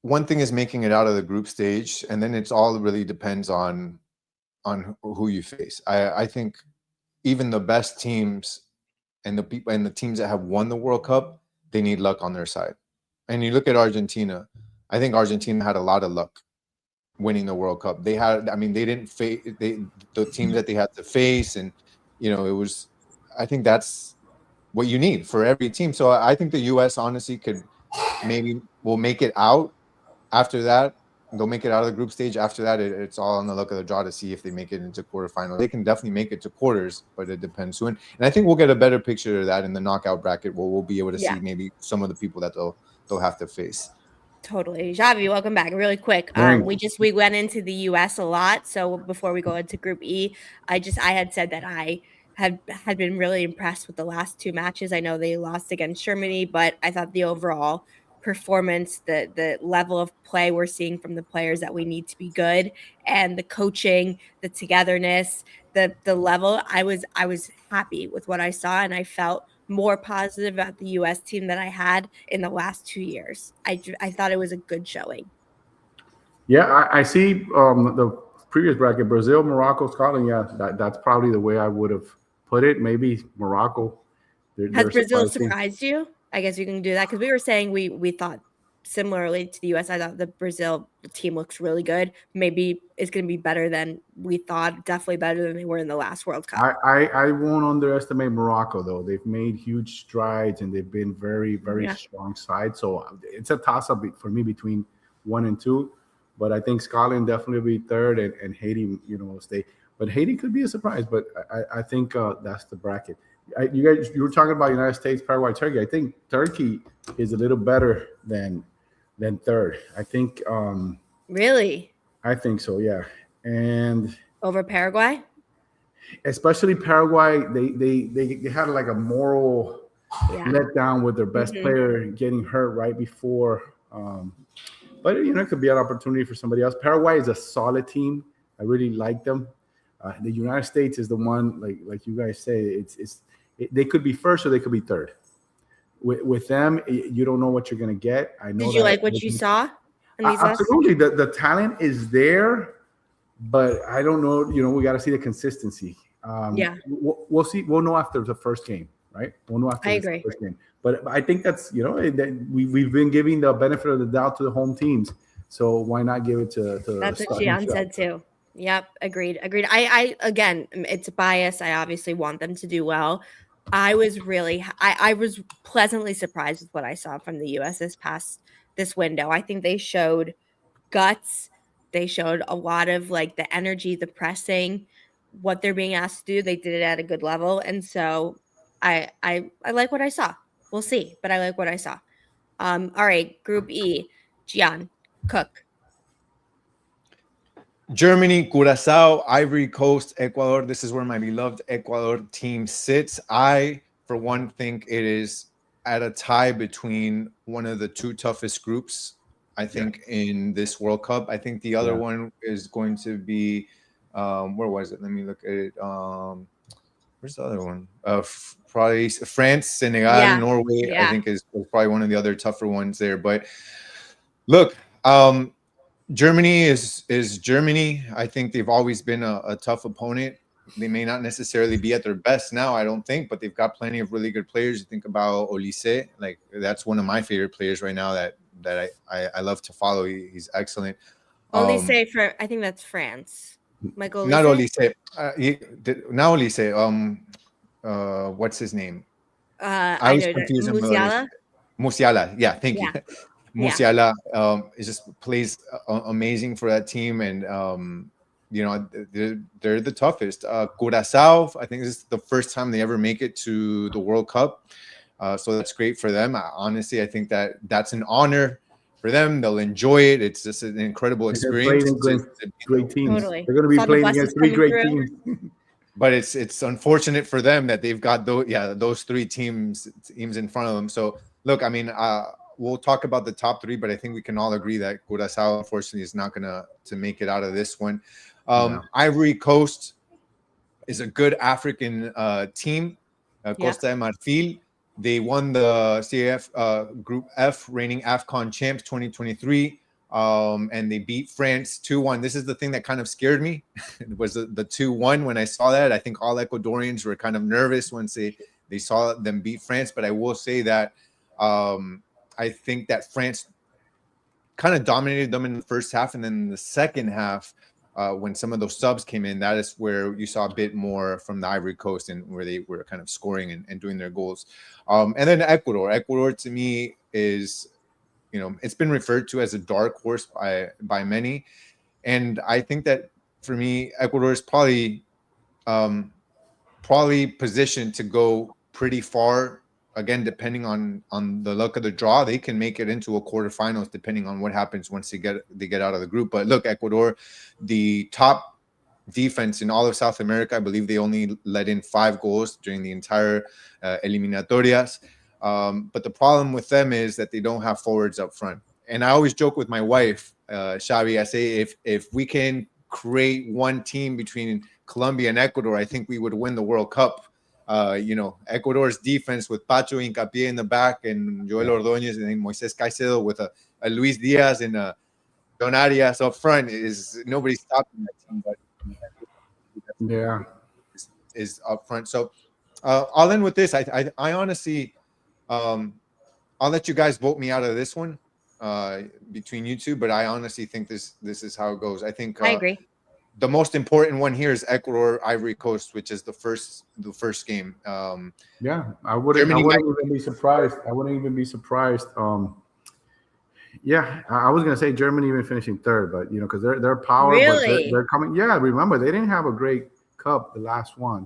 S3: one thing is making it out of the group stage, and then it's all really depends on who you face. I think even the best teams and the teams that have won the World Cup, they need luck on their side. And you look at Argentina. I think Argentina had a lot of luck winning the World Cup. They didn't face the teams that they had to face, and it was. I think that's what you need for every team. So I think the U.S. honestly will make it out. After that, they'll make it out of the group stage. After that, it's all on the luck of the draw to see if they make it into quarterfinal. They can definitely make it to quarters, but it depends who. And I think we'll get a better picture of that in the knockout bracket, where we'll be able to see maybe some of the people that they'll have to face.
S1: Totally. Javi, welcome back. Really quick. We went into the US a lot. So before we go into Group E, I had said that I had been really impressed with the last 2 matches. I know they lost against Germany, but I thought the overall performance, the level of play we're seeing from the players that we need to be good, and the coaching, the togetherness, the level, I was happy with what I saw, and I felt more positive about the U.S. team than I had in the last 2 years. I thought it was a good showing.
S2: Yeah, I see the previous bracket, Brazil, Morocco, Scotland. Yeah, that's probably the way I would have put it, maybe Morocco.
S1: Has
S2: They're
S1: Brazil
S2: surprising.
S1: surprised you? I guess you can do that because we were saying we thought similarly to the US. I thought the Brazil team looks really good. Maybe it's going to be better than we thought. Definitely better than they were in the last World Cup.
S2: I won't underestimate Morocco though. They've made huge strides and they've been very
S1: Yeah.
S2: strong side. So it's a toss up for me between 1 and 2. But I think Scotland definitely will be third, and Haiti, will stay. But Haiti could be a surprise. But I think that's the bracket. You were talking about United States, Paraguay, Turkey. I think Turkey is a little better than third. I think.
S1: Really?
S2: I think so. Yeah, and
S1: Over Paraguay?
S2: especially Paraguay, they had like a moral letdown with their best player getting hurt right before. But it could be an opportunity for somebody else. Paraguay is a solid team. I really like them. The United States is the one, like you guys say, they could be first or they could be third. With them, you don't know what you're going to get. I know.
S1: Did you like what you saw in these
S2: absolutely. The talent is there, but I don't know. We got to see the consistency. We'll see. We'll know after the first game, right? We'll know after the first game. But I think that's that we've been giving the benefit of the doubt to the home teams. So why not give it to
S1: That's what Gian said too. Yep, agreed. I again, it's a bias. I obviously want them to do well. I was pleasantly surprised with what I saw from the US this window. I think they showed guts. They showed a lot of like the energy, the pressing, what they're being asked to do. They did it at a good level. And so I like what I saw. We'll see, but I like what I saw. All right, Group E, Gian, Cook.
S3: Germany, Curacao, Ivory Coast, Ecuador. This is where my beloved Ecuador team sits. I, for one, think it is at a tie between one of the two toughest groups, I think, in this World Cup. I think the other one is going to be, where was it? Let me look at it. Where's the other one? Probably France, Senegal, Norway. I think is probably one of the other tougher ones there. But look, Germany is Germany. I think they've always been a tough opponent. They may not necessarily be at their best now, I don't think, but they've got plenty of really good players. You think about Olise, like that's one of my favorite players right now that I love to follow. He's excellent.
S1: Olise I think that's France. Michael Olise?
S3: Not Olise. Not Olise. What's his name?
S1: I was confused.
S3: Musiala. Yeah, thank you. Musiala is just plays amazing for that team, and they're the toughest. Curacao, I think this is the first time they ever make it to the World Cup, so that's great for them. Honestly, I think that's an honor for them. They'll enjoy it. It's just an incredible experience.
S2: Great teams.
S1: Totally.
S2: They're going to be playing against 3 great teams.
S3: But it's unfortunate for them that they've got those 3 teams in front of them. So look, I mean, we'll talk about the top 3, but I think we can all agree that Curacao, unfortunately, is not going to make it out of this one. Ivory Coast is a good African team. Costa de Marfil. They won the CAF Group F, reigning AFCON champs 2023, and they beat France 2-1. This is the thing that kind of scared me. It was the 2-1 when I saw that. I think all Ecuadorians were kind of nervous once they saw them beat France, but I will say that I think that France kind of dominated them in the first half, and then in the second half, when some of those subs came in, that is where you saw a bit more from the Ivory Coast and where they were kind of scoring and doing their goals. And then Ecuador. Ecuador, to me, is, it's been referred to as a dark horse by many. And I think that, for me, Ecuador is probably positioned to go pretty far. Again, depending on the luck of the draw, they can make it into a quarterfinals depending on what happens once they get out of the group. But look, Ecuador, the top defense in all of South America. I believe they only let in 5 goals during the entire eliminatorias. But the problem with them is that they don't have forwards up front. And I always joke with my wife, Xavi, I say if we can create one team between Colombia and Ecuador, I think we would win the World Cup. Ecuador's defense with Pacho Hincapié in the back and Joel Ordóñez and Moises Caicedo with a Luis Diaz and a John Arias up front is nobody stopping that team. But is up front. So I'll end with this. I honestly, I'll let you guys vote me out of this one between you two, but I honestly think this is how it goes. I think
S1: I agree.
S3: the most important one here is Ecuador, Ivory Coast, which is the first game.
S2: Yeah, I wouldn't even be surprised. I wouldn't even be surprised. Yeah, I was gonna say Germany even finishing third, but because they're power,
S1: Really?
S2: but they're coming. Yeah, remember they didn't have a great cup, the last one.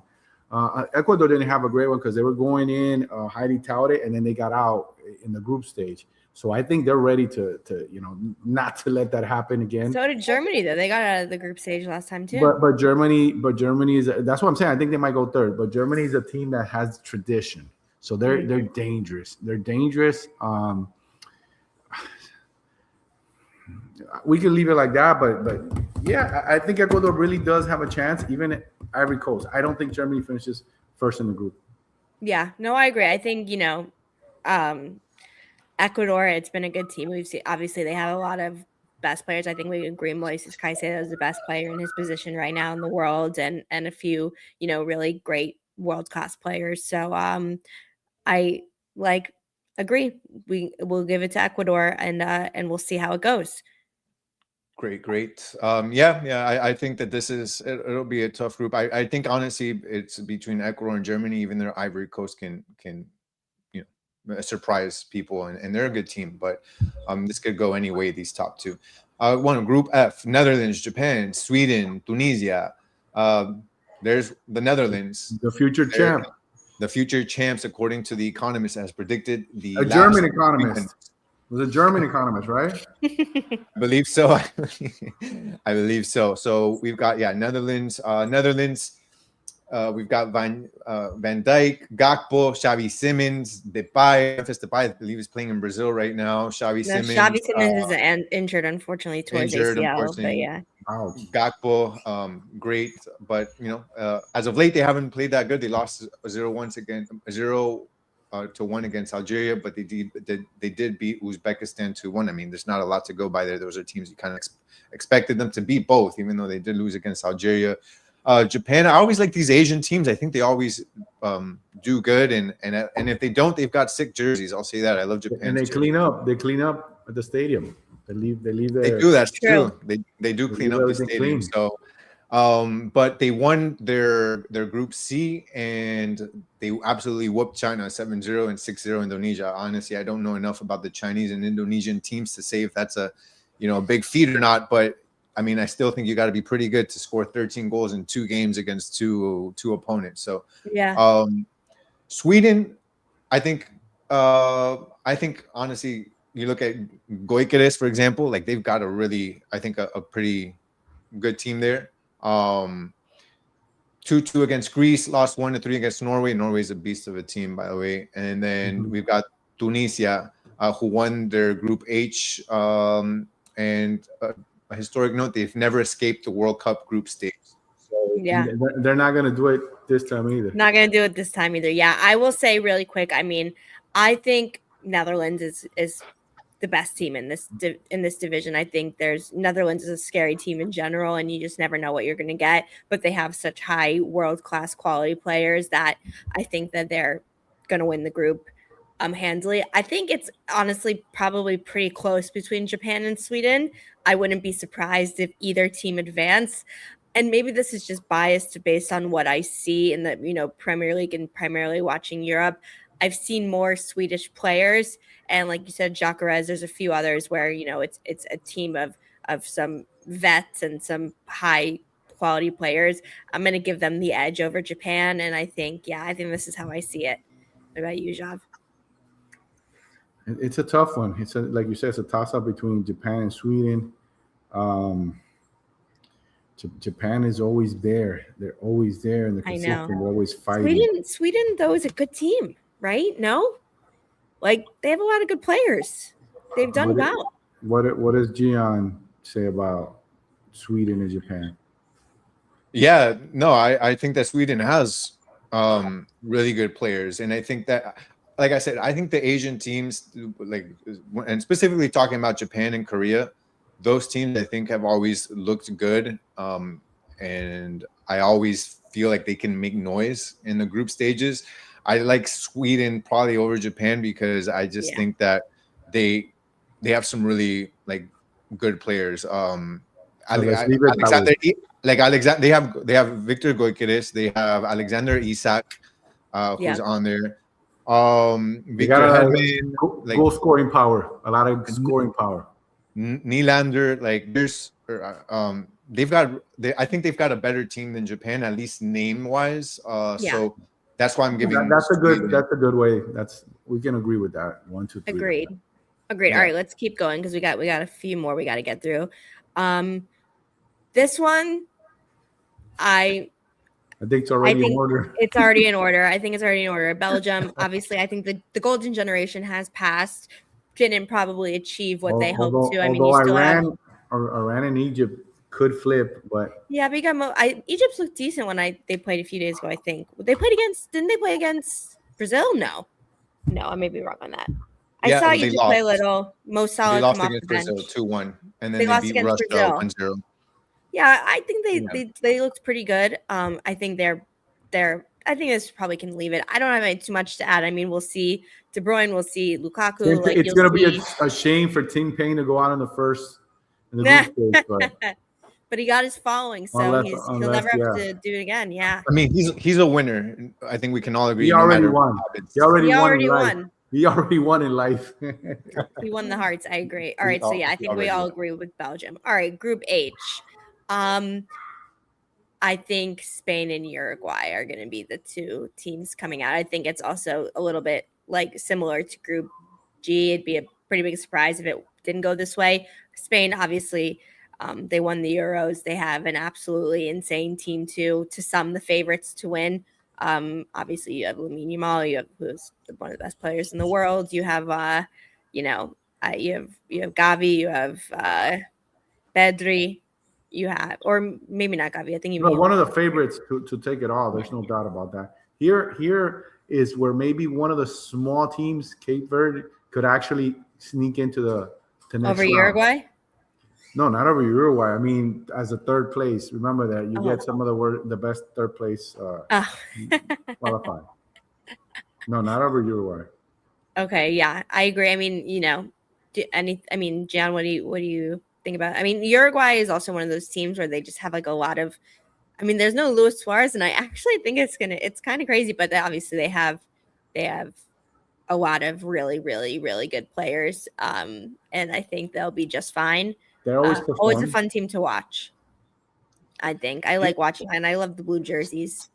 S2: Ecuador didn't have a great one because they were going in highly touted, and then they got out in the group stage. So I think they're ready to not to let that happen again.
S1: So did Germany, though. They got out of the group stage last time too.
S2: But Germany is, that's what I'm saying. I think they might go third. But Germany is a team that has tradition, so they're dangerous. They're dangerous. We can leave it like that, but yeah, I think Ecuador really does have a chance. Even Ivory Coast. I don't think Germany finishes first in the group.
S1: Yeah, no, I agree. I think Ecuador, it's been a good team. We've seen, obviously, they have a lot of best players. I think we agree Moises Caicedo is the best player in his position right now in the world, and a few, really great world-class players. So I agree. We'll give it to Ecuador, and we'll see how it goes.
S3: Great. I think that it'll be a tough group. I think honestly it's between Ecuador and Germany, even though Ivory Coast can surprise people, and they're a good team, but this could go any way, these top two. Group F: Netherlands, Japan, Sweden, Tunisia. There's the Netherlands,
S2: the future champ.
S3: The future champs, according to The Economist, as predicted.
S2: A German economist. It was a German economist, right?
S3: I believe so. I believe so. So we've got Netherlands. We've got Van Dijk, Gakpo, Xavi Simons, Depay. Memphis Depay, I believe, is playing in Brazil right now. Xavi Simons
S1: is injured, unfortunately, towards ACL. But yeah.
S2: Ouch.
S3: Gakpo, great, but as of late they haven't played that good. They lost 0-1 against Algeria, but they did beat Uzbekistan 2-1. I mean, there's not a lot to go by there. Those are teams you kind of expected them to beat both, even though they did lose against Algeria. Japan, I always like these Asian teams. I think they always do good, and if they don't, they've got sick jerseys. I'll say that. I love Japan.
S2: And they clean up. They clean up at the stadium. They leave.
S3: They do. That's true. They do clean up the stadium. So, but they won their Group C, and they absolutely whooped China 7-0 and 6-0 Indonesia. Honestly, I don't know enough about the Chinese and Indonesian teams to say if that's a big feat or not. But I mean, I still think you got to be pretty good to score 13 goals in 2 games against two opponents. So
S1: yeah,
S3: Sweden, I think honestly, you look at Goikeres, for example, like they've got a pretty good team there. 2-2 against Greece, lost 1-3 against Norway. Norway's a beast of a team, by the way. And then we've got Tunisia, who won their Group H. And a historic note, they've never escaped the World Cup group stage. So
S1: yeah,
S2: they're not going to do it this time either.
S1: Not going to do it this time either. Yeah, I will say really quick. I mean, I think Netherlands is the best team in this division. I think Netherlands is a scary team in general, and you just never know what you're going to get. But they have such high world-class quality players that I think that they're going to win the group handily. I think it's honestly probably pretty close between Japan and Sweden. I wouldn't be surprised if either team advance. And maybe this is just biased based on what I see in the Premier League and primarily watching Europe. I've seen more Swedish players, and like you said, Gyökeres, there's a few others where it's a team of some vets and some high quality players. I'm going to give them the edge over Japan, and I think this is how I see it. What about you, Jav?
S2: It's a tough one. Like you said, it's a toss-up between Japan and Sweden. Japan is always there. They're always there, and they're consistent. They're always fighting.
S1: Sweden, though, is a good team, right? No, like they have a lot of good players. They've done well.
S2: What does Gian say about Sweden and Japan?
S3: Yeah, no, I think that Sweden has really good players, and I think that, like I said, I think the Asian teams, and specifically talking about Japan and Korea, those teams I think have always looked good, and I always feel like they can make noise in the group stages. I like Sweden probably over Japan because I just think that they have some really like good players.
S2: Let's leave it that way.
S3: Alexander, they have Victor Gyökeres, they have Alexander Isak, who's on there.
S2: They
S3: Victor
S2: got
S3: Hedman,
S2: goal scoring power, a lot of scoring power.
S3: Nylander, like there's I think they've got a better team than Japan, at least name wise. So that's why I'm giving
S2: that's a good way. We can agree with that. 1, 2, 3.
S1: Agreed. Yeah. All right, let's keep going because we got a few more we got to get through. This one, I think it's already in order. It's already in order. I think it's already in order. Belgium, obviously, I think the golden generation has passed. Didn't probably achieve what they hoped to. I mean, you still
S2: Iran and Egypt could flip, but
S1: yeah, we got Egypt looked decent when they played a few days ago. I think didn't they play against Brazil? No, I may be wrong on that. I saw Egypt play a little. Mo Salah come off the bench.
S3: Brazil 2-1, and then they lost beat against Russia 1-0.
S1: Yeah, I think they looked pretty good. I think I think this probably can leave it. I don't have too much to add. I mean, we'll see De Bruyne, we'll see Lukaku.
S2: It's going to be a shame for Tim Payne to go out in the group stage,
S1: but he got his following, so he'll never have to do it again. Yeah.
S3: I mean, he's a winner. I think we can all agree.
S2: He already won. He already
S1: won.
S2: He already won in life.
S1: He won the hearts. I agree. All right, so I think we all agree with Belgium. All right, Group H. I think Spain and Uruguay are going to be the two teams coming out. I think it's also a little bit like similar to Group G. It'd be a pretty big surprise if it didn't go this way. Spain, obviously, they won the Euros. They have an absolutely insane team too. To some, the favorites to win. Obviously, you have Lamine Yamal, who's one of the best players in the world. You have, you have Gavi, you have Pedri. You have, or maybe not Gavi. I think you.
S2: One of the favorites to take it all. There's no doubt about that. Here is where maybe one of the small teams, Cape Verde, could actually sneak into the next
S1: over
S2: round.
S1: Uruguay.
S2: No, not over Uruguay. I mean, as a third place. Remember that you get some of the best third place qualified. No, not over Uruguay.
S1: Okay, yeah, I agree. I mean, Jan, what do you think about it? I mean, Uruguay is also one of those teams where they just have like a lot of. I mean, there's no Luis Suarez, and I actually think it's kind of crazy, but obviously they have a lot of really, really, really good players, and I think they'll be just fine.
S2: They're
S1: always a fun team to watch. I think I like watching, and I love the blue jerseys.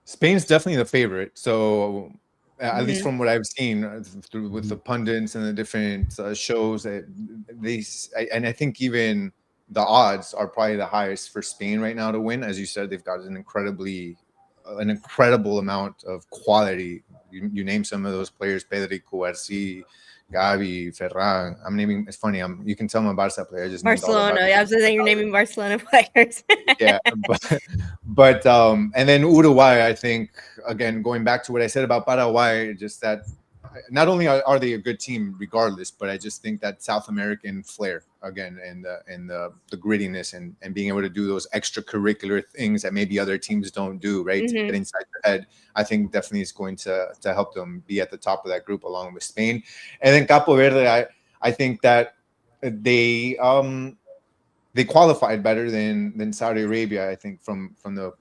S3: Spain's definitely the favorite. So at least from what I've seen with the pundits and the different shows, and I think even the odds are probably the highest for Spain right now to win. As you said, they've got an incredible amount of quality. You name some of those players: Pedri, Cubarsí, Gavi, Ferran. I'm naming. It's funny. You can tell I'm a Barca player. I just
S1: Barcelona. I was saying you're naming Barcelona players.
S3: Yeah, but and then Uruguay. I think again going back to what I said about Paraguay, just that not only are they a good team regardless, but I just think that South American flair again and the grittiness and being able to do those extracurricular things that maybe other teams don't do, right? To get inside your head, I think definitely is going to help them be at the top of that group along with Spain. And then Capo Verde, I think that they qualified better than Saudi Arabia, I think from the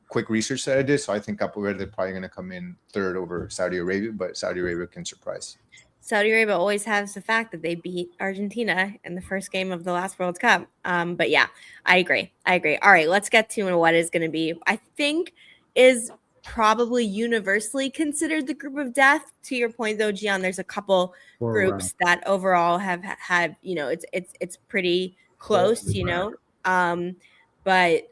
S3: quick research that I did. So I think Capo Verde probably going to come in third over Saudi Arabia, but Saudi Arabia can surprise.
S1: Saudi Arabia always has the fact that they beat Argentina in the first game of the last World Cup. But yeah, I agree. All right, let's get to what is going to be, I think, is probably universally considered the group of death. To your point, though, Gian, there's a couple groups that overall have had, it's pretty close, but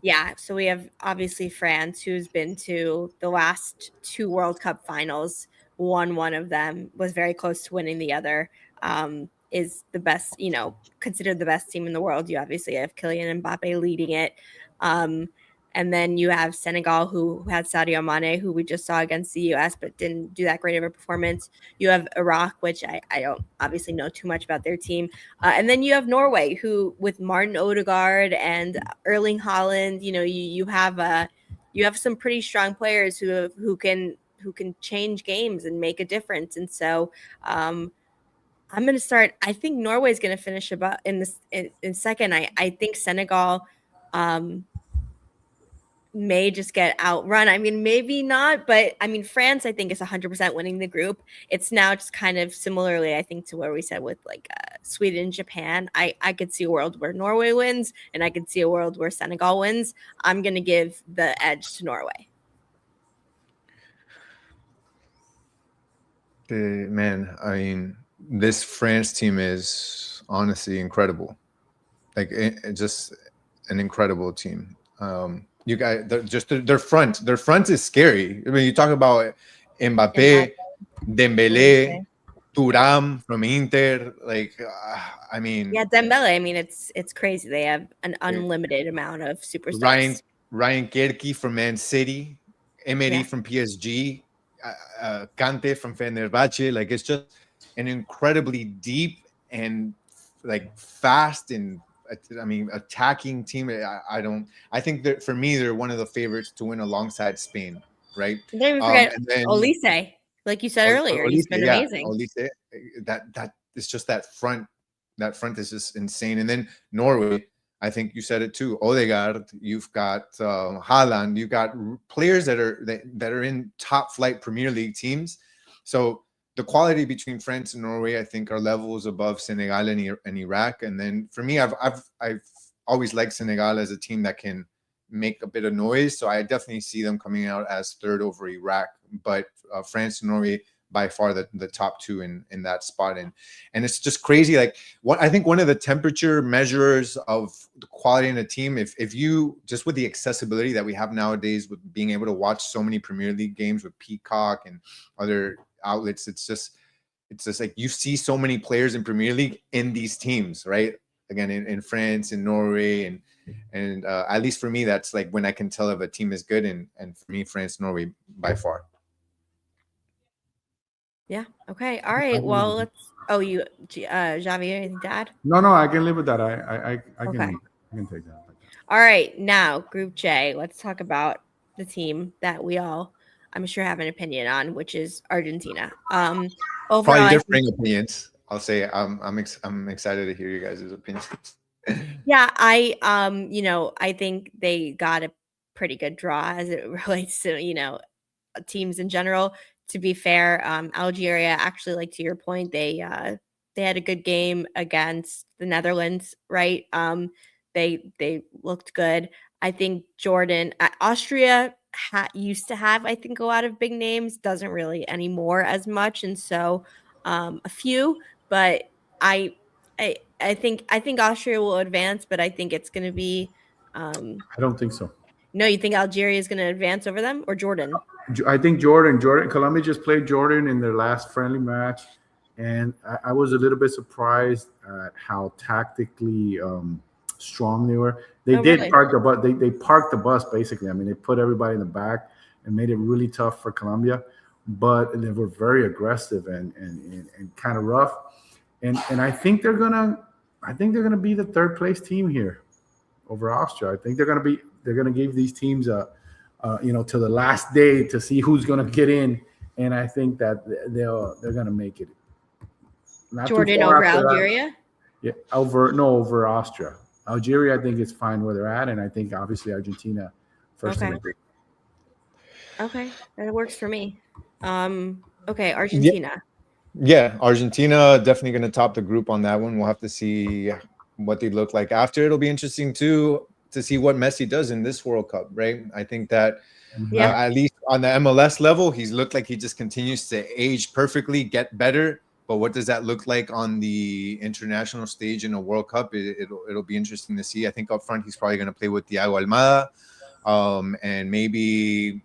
S1: yeah, so we have obviously France, who's been to the last two World Cup finals, won one of them, was very close to winning the other, is the best, considered the best team in the world. You obviously have Kylian Mbappe leading it. And then you have Senegal, who had Sadio Mane, who we just saw against the U.S., but didn't do that great of a performance. You have Iraq, which I don't obviously know too much about their team. And then you have Norway, who with Martin Odegaard and Erling Haaland, you have you have some pretty strong players who can change games and make a difference. And so I'm going to start. I think Norway's going to finish about in second. I think Senegal may just get outrun. I mean, maybe not, but I mean, France, I think, is 100% winning the group. It's now just kind of similarly, I think, to where we said with like Sweden and Japan. I could see a world where Norway wins, and I could see a world where Senegal wins. I'm going to give the edge to Norway.
S3: Man, I mean, this France team is honestly incredible. Like, just an incredible team. You guys, their front is scary. I mean, you talk about Mbappé, Dembélé, Thuram from Inter. Like, I mean,
S1: yeah, Dembele. I mean, it's crazy. They have an unlimited amount of superstars.
S3: Ryan Kerky from Man City, Emery from PSG, Kante from Fenerbahce. Like, it's just an incredibly deep and like fast and, I mean, attacking team. I think that for me, they're one of the favorites to win alongside Spain, right?
S1: Don't even forget Olise, like you said earlier. He's been amazing.
S3: Olise, that is just that front. That front is just insane. And then Norway, I think you said it too. Odegaard, you've got Haaland, you've got players that are in top flight Premier League teams. So the quality between France and Norway, I think, are levels above Senegal and Iraq. And then for me, I've always liked Senegal as a team that can make a bit of noise. So I definitely see them coming out as third over Iraq. But France and Norway, by far the top two in that spot. And it's just crazy. Like, what I think one of the temperature measures of the quality in a team, if you just with the accessibility that we have nowadays with being able to watch so many Premier League games with Peacock and other outlets, it's just like you see so many players in Premier League in these teams, right? Again, in France and Norway, and at least for me, that's like when I can tell if a team is good. And for me, France, Norway by far.
S1: Yeah. Okay. All right. Well, let's. Oh, you, Javi, anything to add?
S2: No, I can live with that. I can take that.
S1: All right. Now, Group J. Let's talk about the team that we all, I'm sure, have an opinion on, which is Argentina. Overall,
S3: probably differing opinions. I'll say I'm excited to hear you guys' opinions.
S1: Yeah, I think they got a pretty good draw as it relates to, teams in general. To be fair, Algeria, actually, like to your point, they had a good game against the Netherlands, right? They looked good. I think Jordan, Austria used to have, I think, a lot of big names, doesn't really anymore as much, and so a few, but I think Austria will advance, but I think it's going to be.
S2: I don't think so.
S1: No, you think Algeria is going to advance over them, or Jordan?
S2: I think Jordan. Colombia just played Jordan in their last friendly match, and I was a little bit surprised at how tactically strong they were. They did really? Park the bus. They parked the bus basically. I mean, they put everybody in the back and made it really tough for Colombia, but they were very aggressive and kind of rough. And I think they're gonna be the third place team here over Austria. I think they're gonna give these teams to the last day to see who's gonna get in, and I think that they're gonna make it.
S1: Not Jordan over Algeria?
S2: Yeah, over Austria. Algeria, I think, is fine where they're at, and I think obviously Argentina first.
S1: Okay, that works for me. Okay, Argentina.
S3: Yeah, Argentina definitely going to top the group on that one. We'll have to see what they look like after. It'll be interesting to see what Messi does in this World Cup, right? I think that at least on the MLS level, he's looked like he just continues to age perfectly, get better. But what does that look like on the international stage in a World Cup? It'll be interesting to see. I think up front, he's probably going to play with Thiago Almada, and maybe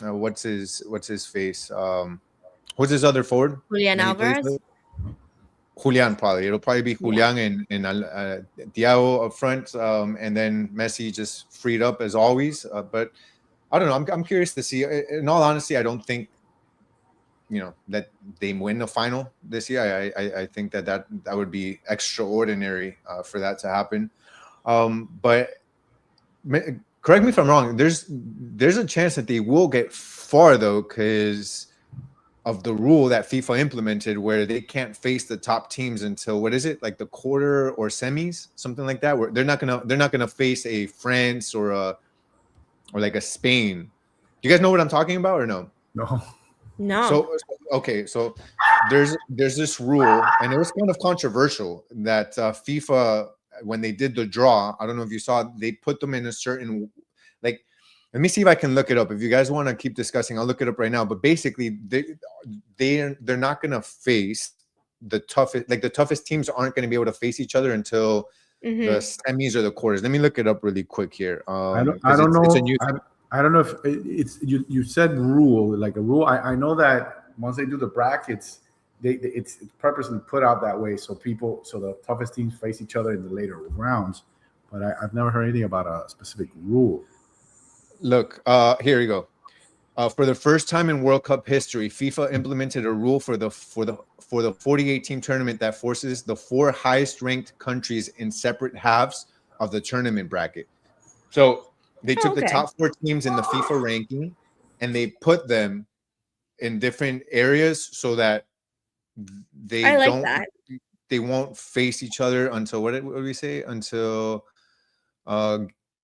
S3: what's his face? Who's his other forward?
S1: Julian Alvarez.
S3: Julian, probably. It'll probably be Julian and Thiago up front, and then Messi just freed up as always. But I don't know. I'm curious to see. In all honesty, I don't think that they win the final this year. I think that would be extraordinary for that to happen. But correct me if I'm wrong. There's a chance that they will get far though, because of the rule that FIFA implemented, where they can't face the top teams until, what is it, like the quarter or semis, something like that. Where they're not gonna face a France or like a Spain. Do you guys know what I'm talking about or no?
S2: No.
S1: No.
S3: So okay, so there's this rule, and it was kind of controversial that FIFA, when they did the draw, I don't know if you saw, they put them in a certain, like, let me see if I can look it up. If you guys want to keep discussing, I'll look it up right now. But basically, they're not gonna face the toughest, like the toughest teams aren't gonna be able to face each other until the semis or the quarters. Let me look it up really quick here.
S2: I don't know. I don't know if it's you said rule, like a rule. I know that once they do the brackets, it's purposely put out that way so the toughest teams face each other in the later rounds. But I've never heard anything about a specific rule.
S3: Look, here you go. For the first time in World Cup history, FIFA implemented a rule for the 48-team tournament that forces the 4 highest-ranked countries in separate halves of the tournament bracket. So they took the top 4 teams in the FIFA ranking and they put them in different areas so that they won't face each other until what did we say? Until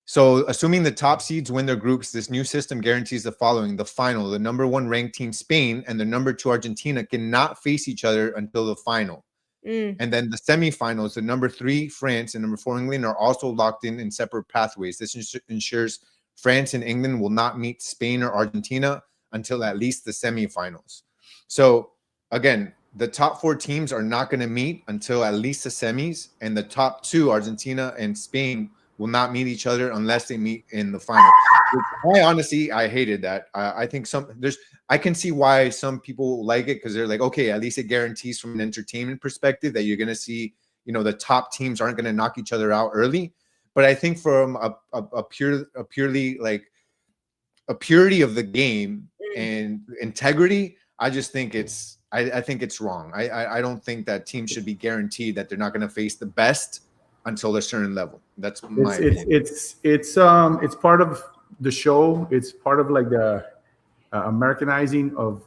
S3: so assuming the top seeds win their groups, this new system guarantees the following: the final, the number 1 ranked team Spain and the number 2 Argentina cannot face each other until the final. And then the semifinals, the number 3 France and number 4 England are also locked in separate pathways. This ensures France and England will not meet Spain or Argentina until at least the semifinals. So again, the top 4 teams are not going to meet until at least the semis, and the top 2, Argentina and Spain, will not meet each other unless they meet in the final. I hated that. I think I can see why some people like it, because they're like, okay, at least it guarantees from an entertainment perspective that you're going to see, the top teams aren't going to knock each other out early. But I think from a purely like a purity of the game and integrity, I just think I think it's wrong. I don't think that teams should be guaranteed that they're not going to face the best until a certain level. That's my opinion.
S2: It's part of the show. It's part of like the Americanizing of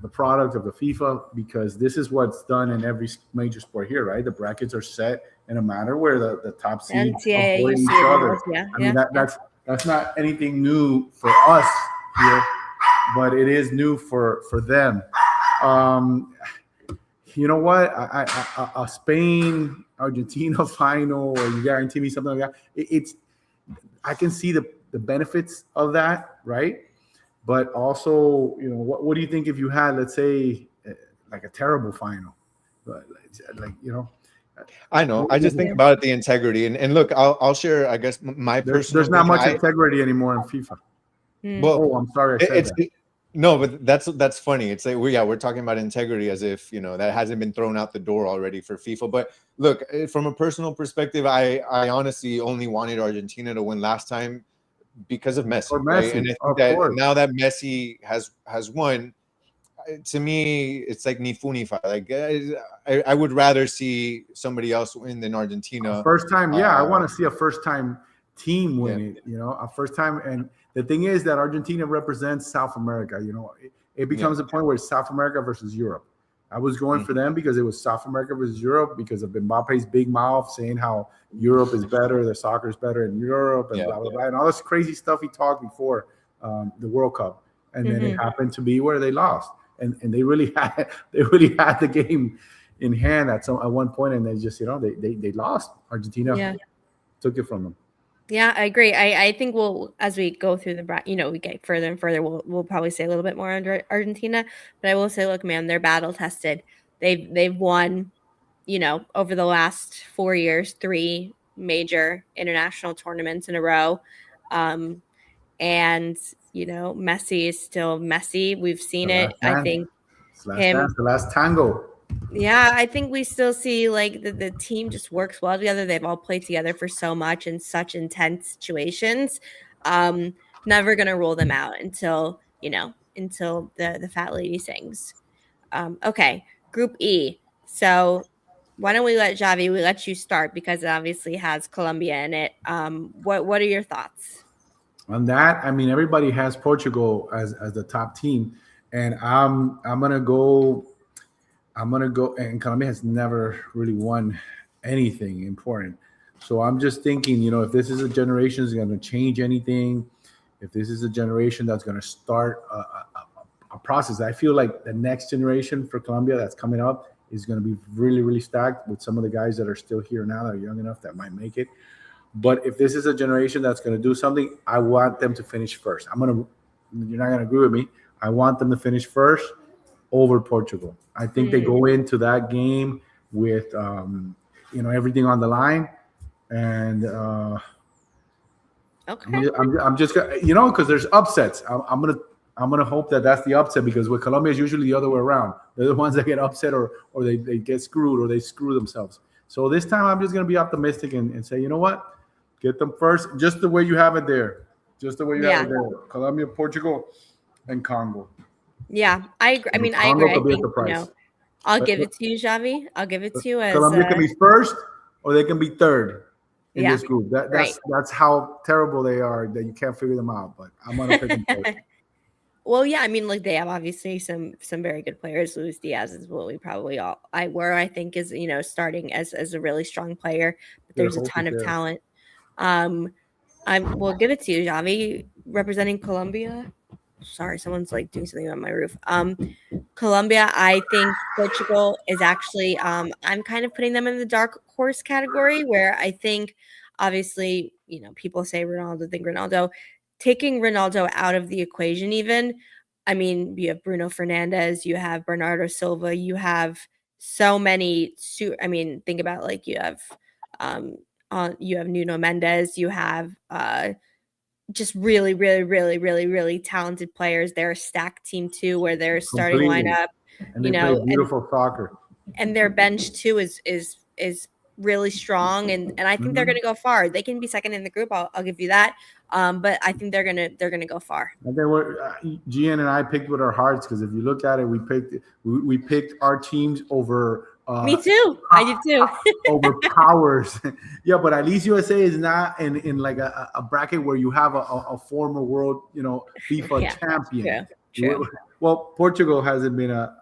S2: the product of the FIFA, because this is what's done in every major sport here, right? The brackets are set in a manner where the top seeds avoid each other. I mean, that's not anything new for us here, but it is new for them. You know what? A Spain Argentina final, or you guarantee me something like that. I can see the benefits of that, right? But also, what do you think if you had, let's say, like a terrible final, but like
S3: I know. I just think about the integrity, and look, I'll share. I guess my personal.
S2: There's not much integrity anymore in FIFA. Well, I'm sorry I said that.
S3: No, but that's funny. It's like we're talking about integrity as if that hasn't been thrown out the door already for FIFA. But look, from a personal perspective, I honestly only wanted Argentina to win last time because of Messi. Right? And I think that now that Messi has won, to me, it's like ni fu ni fa. Like I would rather see somebody else win than Argentina.
S2: First time, I want to see a first time team win it. A first time. And the thing is that Argentina represents South America. It becomes a point where it's South America versus Europe. I was going for them because it was South America versus Europe, because of Mbappe's big mouth saying how Europe is better, the soccer is better in Europe, and blah blah blah, and all this crazy stuff he talked before the World Cup, and then it happened to be where they lost, and they really had the game in hand at one point, and they just they lost. Argentina took it from them.
S1: Yeah, I agree. I think as we go through we get further and further, we'll probably say a little bit more under Argentina. But I will say, look, man, they're battle tested. They've won, over the last 4 years, 3 major international tournaments in a row. And Messi is still Messi. We've seen it. I think
S2: the last tango.
S1: Yeah, I think we still see like the team just works well together. They've all played together for so much in such intense situations. Never gonna rule them out until the fat lady sings. Okay, Group E. So why don't we let Javi? We let you start because it obviously has Colombia in it. What are your thoughts?
S2: On that, I mean, everybody has Portugal as the top team, and I'm gonna go. I'm gonna go. And Colombia has never really won anything important, so I'm just thinking, if this is a generation that's gonna change anything, if this is a generation that's gonna start a process, I feel like the next generation for Colombia that's coming up is gonna be really, really stacked with some of the guys that are still here now that are young enough that might make it. But if this is a generation that's going to do something, I want them to finish first. You're not going to agree with me. I want them to finish first over Portugal. I think they go into that game with, everything on the line. And
S1: Okay.
S2: I'm just, because there's upsets. I'm going to hope that that's the upset, because with Colombia, it's usually the other way around. They're the ones that get upset or they get screwed or they screw themselves. So this time I'm just going to be optimistic and say, you know what? Get them first, just the way you have it there. Just the way you have it there. Colombia, Portugal, and Congo.
S1: Yeah, I agree. I mean, I
S2: Congo
S1: agree.
S2: could be
S1: I
S2: a
S1: think,
S2: surprise.
S1: I'll give it to you, Javi. I'll give it to you as
S2: Colombia can be first or they can be third in this group. That's how terrible they are that you can't figure them out. But I'm gonna pick them first.
S1: Well, yeah, I mean, like they have obviously some very good players. Luis Diaz is what we probably I think is starting as a really strong player, but there's a ton of talent. We'll give it to you, Javi, representing Colombia. Sorry, someone's like doing something on my roof. Colombia, I think Portugal is actually I'm kind of putting them in the dark horse category, where I think obviously, people say Ronaldo, think Ronaldo. Taking Ronaldo out of the equation, even, I mean, you have Bruno Fernandes, you have Bernardo Silva, you have so many. I mean, think about like you have Nuno Mendes, you have just really, really, really, really, really talented players. They're a stacked team too, where their starting lineup,
S2: and they play beautiful soccer.
S1: And their bench too is really strong, and I think they're going to go far. They can be second in the group. I'll give you that. But I think they're gonna go far.
S2: And then Gian and I picked with our hearts, because if you look at it, we picked our teams over.
S1: Me too. I did too.
S2: Over powers. Yeah, but at least USA is not in like a bracket where you have a former world, FIFA champion.
S1: True.
S2: Well, Portugal hasn't been a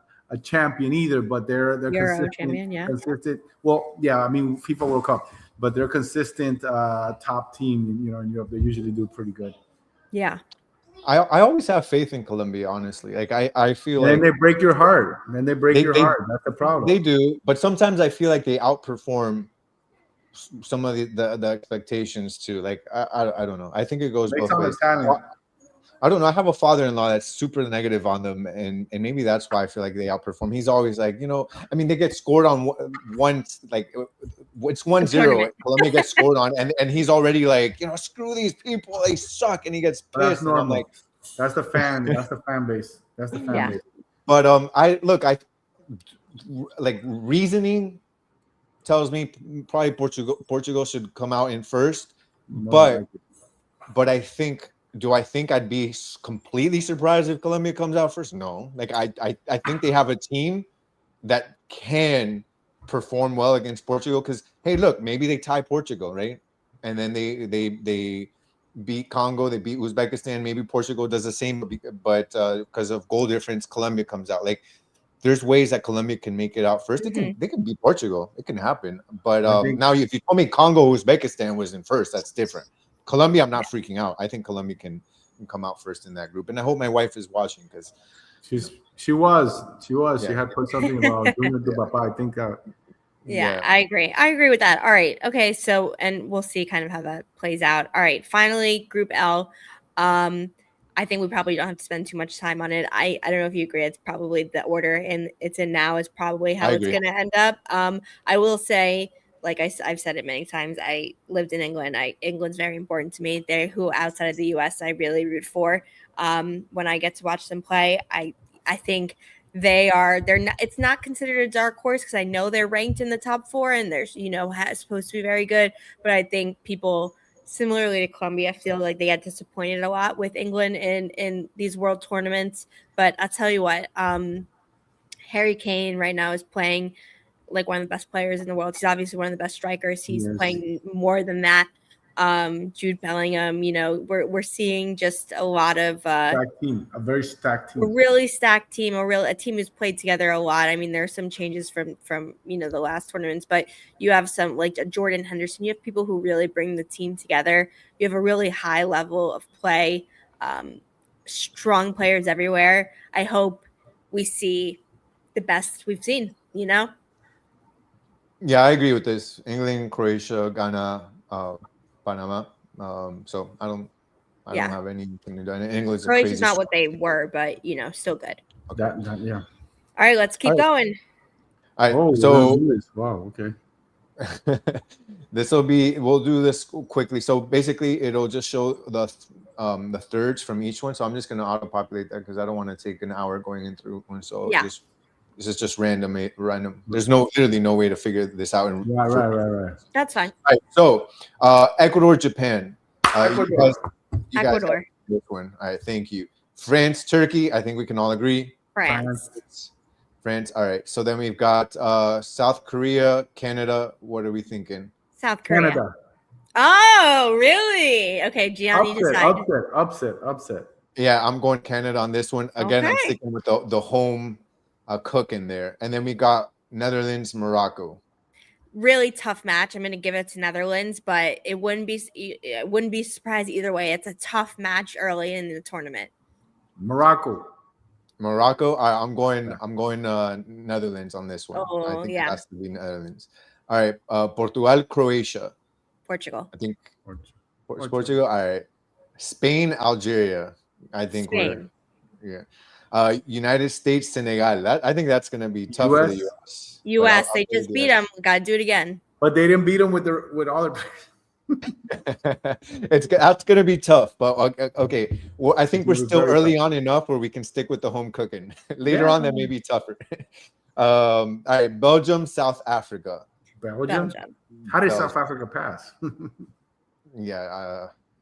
S2: champion either, but they're
S1: Euro
S2: consistent,
S1: champion, yeah.
S2: Consistent. Well, yeah, I mean FIFA World Cup, but they're consistent top team. In Europe, they usually do pretty good.
S1: Yeah.
S3: I always have faith in Colombia, honestly. Like I feel like
S2: they break your heart. Then they break your heart. That's the problem.
S3: They do, but sometimes I feel like they outperform some of the expectations too. Like I don't know. I think it goes both ways. I don't know. I have a father-in-law that's super negative on them, and maybe that's why I feel like they outperform. He's always like, I mean, they get scored on once, like it's 1-0. Colombia gets scored on, and he's already like, screw these people, they suck, and he gets pissed. And I'm like,
S2: that's the fan base. That's the fan base.
S3: But I like reasoning tells me probably Portugal should come out in first, but I think. Do I think I'd be completely surprised if Colombia comes out first? No. Like I think they have a team that can perform well against Portugal, because hey, look, maybe they tie Portugal, right? And then they beat Congo, they beat Uzbekistan, maybe Portugal does the same, but because of goal difference, Colombia comes out. Like there's ways that Colombia can make it out first. They can beat Portugal. It can happen. But now if you told me Congo, Uzbekistan was in first, that's different. Colombia, I'm not freaking out. I think Colombia can come out first in that group, and I hope my wife is watching, because
S2: she was. Yeah. She had put something about doing it to Papa. I think.
S1: Yeah, I agree with that. All right, okay. So, and we'll see kind of how that plays out. All right, finally, Group L. I think we probably don't have to spend too much time on it. I don't know if you agree. It's probably the order and it's in now is probably how it's going to end up. I will say, like I've said it many times, I lived in England. England's very important to me. They're who outside of the U.S. I really root for. When I get to watch them play, I think they're not. It's not considered a dark horse because I know they're ranked in the top 4 and they're supposed to be very good. But I think people similarly to Colombia feel like they get disappointed a lot with England in these world tournaments. But I'll tell you what, Harry Kane right now is playing like one of the best players in the world. He's obviously one of the best strikers. He's
S2: Yes.
S1: playing more than that. Jude Bellingham, you know, we're seeing just a lot of
S2: stacked team, a very stacked
S1: a
S2: team.
S1: really stacked team, a team who's played together a lot. I mean, there are some changes from you know, the last tournaments, but you have some like Jordan Henderson. You have people who really bring the team together. You have a really high level of play, strong players everywhere. I hope we see the best we've seen, you know?
S3: Yeah, I agree with this. England, Croatia, Ghana, Panama. So I don't have anything to do. And England's
S1: Croatia's not what they were, but you know, still good.
S2: Okay. Yeah.
S1: All right, let's keep going.
S3: All right.
S2: Oh,
S3: so
S2: wow. Okay.
S3: we'll do this quickly. So basically, it'll just show the thirds from each one. So I'm just going to auto populate that because I don't want to take an hour going in through one. So this is just random. There's literally no way to figure this out.
S2: Right.
S1: That's fine.
S3: All right. So Ecuador, Japan.
S1: Ecuador.
S3: You guys this one. All right. Thank you. France, Turkey. I think we can all agree.
S1: France.
S3: All right. So then we've got South Korea, Canada. What are we thinking?
S1: South Korea.
S2: Canada.
S1: Oh, really? Okay, Gianni decided.
S2: Upset.
S3: Yeah, I'm going Canada on this one. Again, I'm sticking with the home cook in there. And then we got Netherlands, Morocco.
S1: Really tough match. I'm going to give it to Netherlands, but it wouldn't be surprised either way. It's a tough match early in the tournament.
S2: Morocco.
S3: I'm going Netherlands on this one.
S1: Oh,
S3: I think it has to be Netherlands. All right, Portugal, Croatia.
S1: Portugal.
S3: I think Portugal. All right, Spain, Algeria. I think
S1: Spain.
S3: United States, Senegal. I think that's going to be tough for the U.S.
S1: U.S. They just beat them. Got to do it again.
S2: But they didn't beat them with all their
S3: That's going to be tough, but okay. Well, I think we're still early on enough where we can stick with the home cooking. Later on, that may be tougher. All right, Belgium, South Africa.
S2: Belgium. How did South Africa pass?
S3: I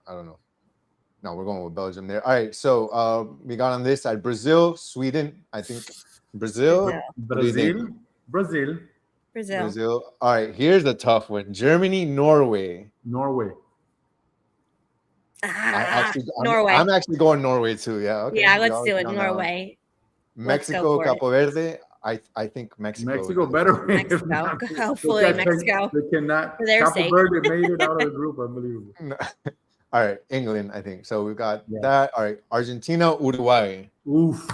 S3: don't know. No, we're going with Belgium there. All right, so we got on this side Brazil, Sweden. I think Brazil. All right, here's the tough one: Germany, Norway.
S1: Norway.
S3: I'm actually going Norway too. Yeah. Okay.
S1: Yeah, let's do it. Norway.
S3: Mexico, Capo Verde. I think Mexico.
S2: Mexico better.
S1: Mexico. Hopefully, Mexico.
S2: They cannot.
S1: For their sake.
S2: Capo Verde made it out of the group. Unbelievable.
S3: No. All right, England. I think so. We've got that. All right, Argentina, Uruguay.
S2: Oof.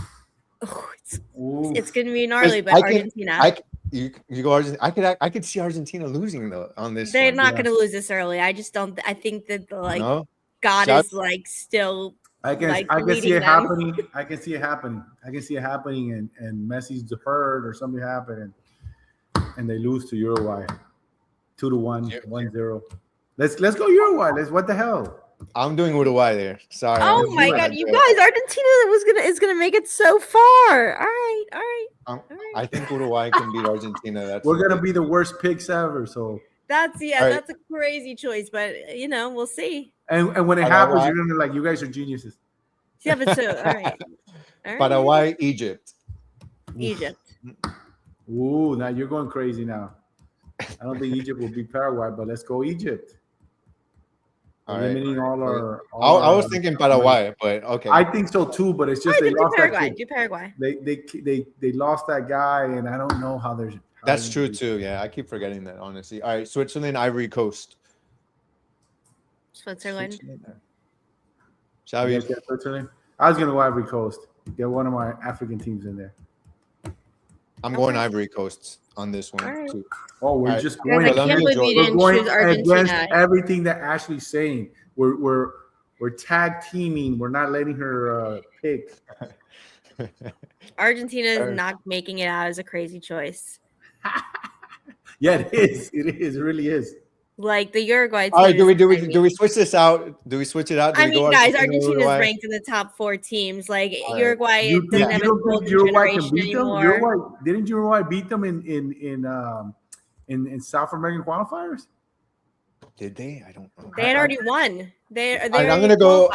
S1: It's going to be gnarly, but Argentina.
S3: You go Argentina. I could see Argentina losing though on this.
S1: They're not going to lose this early. I just don't. I think that God is like still.
S2: I can see it happening. I can see it happening, and Messi's hurt or something happened, and they lose to Uruguay, 2-1, 1-0. Let's go Uruguay. What the hell?
S3: I'm doing Uruguay there. Sorry.
S1: Oh my God, you guys! Argentina is gonna make it so far. All right.
S3: I think Uruguay can beat Argentina.
S2: We're gonna be the worst picks ever. So
S1: that's a crazy choice, but we'll see.
S2: And when it happens, you're gonna you guys are geniuses.
S1: Yeah, but all right.
S3: Paraguay, Egypt.
S2: Ooh, now you're going crazy now. I don't think Egypt will beat Paraguay, but let's go Egypt.
S3: All right.
S2: I
S3: was thinking Paraguay, but okay.
S2: I think so too, but it's just they lost
S1: Paraguay. Do Paraguay.
S2: They lost that guy, and I don't know how there's.
S3: That's true too. Yeah, I keep forgetting that. Honestly. All right, Switzerland, Ivory Coast.
S1: Switzerland.
S2: Shall we? Switzerland. I was gonna go Ivory Coast. Get one of my African teams in there.
S3: I'm going Ivory Coast on this one too.
S2: Oh, we're just going.
S1: I can't believe you didn't choose Argentina.
S2: Against everything that Ashley's saying. We're tag teaming. We're not letting her pick.
S1: Argentina is not making it out as a crazy choice.
S2: Yeah, it is. It really is.
S1: Like the Uruguay team.
S3: All right, do we switch this out? Do we switch it out?
S1: Guys, Argentina is ranked in the top 4 teams. Like Uruguay doesn't have a golden generation anymore.
S2: Didn't Uruguay beat them in South American qualifiers?
S3: Did they? I don't know.
S1: They had already won.
S3: I'm gonna go.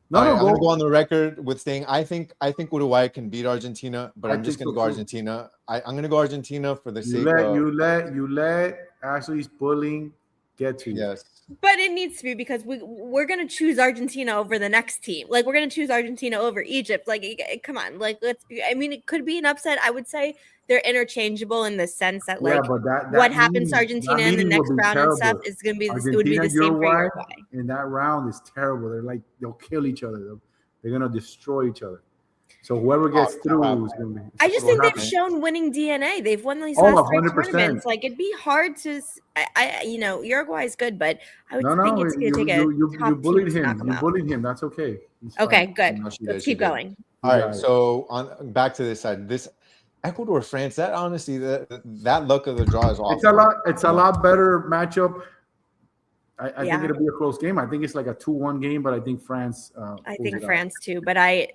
S2: No,
S3: All right,
S2: no,
S3: I'm gonna go
S2: go.
S3: on the record with saying I think Uruguay can beat Argentina, but I'm just
S2: think
S3: gonna
S2: so
S3: go
S2: too.
S3: Argentina. I'm gonna go Argentina for the
S2: You
S3: sake
S2: let
S3: of
S2: you let Ashley's bullying get to you.
S3: yes.
S1: But it needs to be because we're gonna choose Argentina over the next team. Like we're gonna choose Argentina over Egypt. Like come on, like let's be. I mean, it could be an upset. I would say they're interchangeable in the sense that
S2: Yeah,
S1: like
S2: but
S1: what happens to Argentina in the
S2: meeting
S1: next
S2: will be
S1: round and stuff
S2: terrible.
S1: is gonna be it would be
S2: Argentina,
S1: the same for
S2: Uruguay,
S1: Uruguay.
S2: in that round is terrible. They'll kill each other. They're gonna destroy each other. So whoever gets through is gonna be.
S1: I just
S2: will
S1: think they've
S2: happen.
S1: shown winning DNA. They've won these
S2: Oh,
S1: last 3
S2: 100%.
S1: tournaments. Like it'd be hard to. Uruguay is good, but I would
S2: No,
S1: think it's gonna take a
S2: you
S1: top
S2: bullied
S1: team to knock
S2: him.
S1: them
S2: You
S1: out.
S2: bullied him. That's okay. He's
S1: Okay,
S2: fine.
S1: good.
S3: No, she
S1: Let's
S3: did,
S1: keep going.
S3: All
S2: You
S3: right,
S2: got it.
S3: so on back to this side. This Ecuador France. That honestly, that luck of the draw is awful.
S2: It's a lot better matchup. I think
S1: Yeah.
S2: it'll be a close game. I think it's like a 2-1 game, but I think France.
S1: I
S2: pulls
S1: think
S2: it out.
S1: France too, but I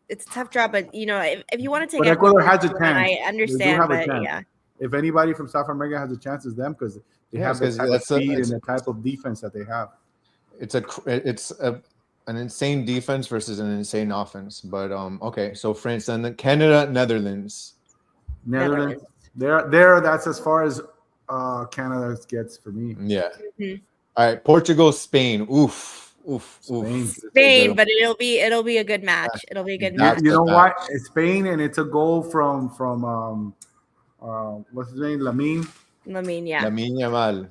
S1: it's a tough draw. But if you want to take
S2: But Ecuador has a
S1: to win,
S2: chance.
S1: I
S2: They do
S1: understand.
S2: have a
S1: But
S2: chance.
S1: yeah,
S2: If anybody from South America has a chance, it's them because they
S3: Yeah,
S2: have the
S3: 'cause
S2: type of
S3: that's
S2: speed and the type of defense that they have.
S3: It's an insane defense versus an insane offense. But okay, so France and then Canada, Netherlands.
S2: Netherlands. There. That's as far as Canada gets for me.
S3: Yeah.
S1: Mhm.
S3: All right, Portugal, Spain. Oof.
S1: Spain, but it'll be a good match. It'll be a good match.
S2: You know what? It's Spain, and it's a goal from what's his name, Lamine.
S1: Yeah.
S3: Lamine Yamal.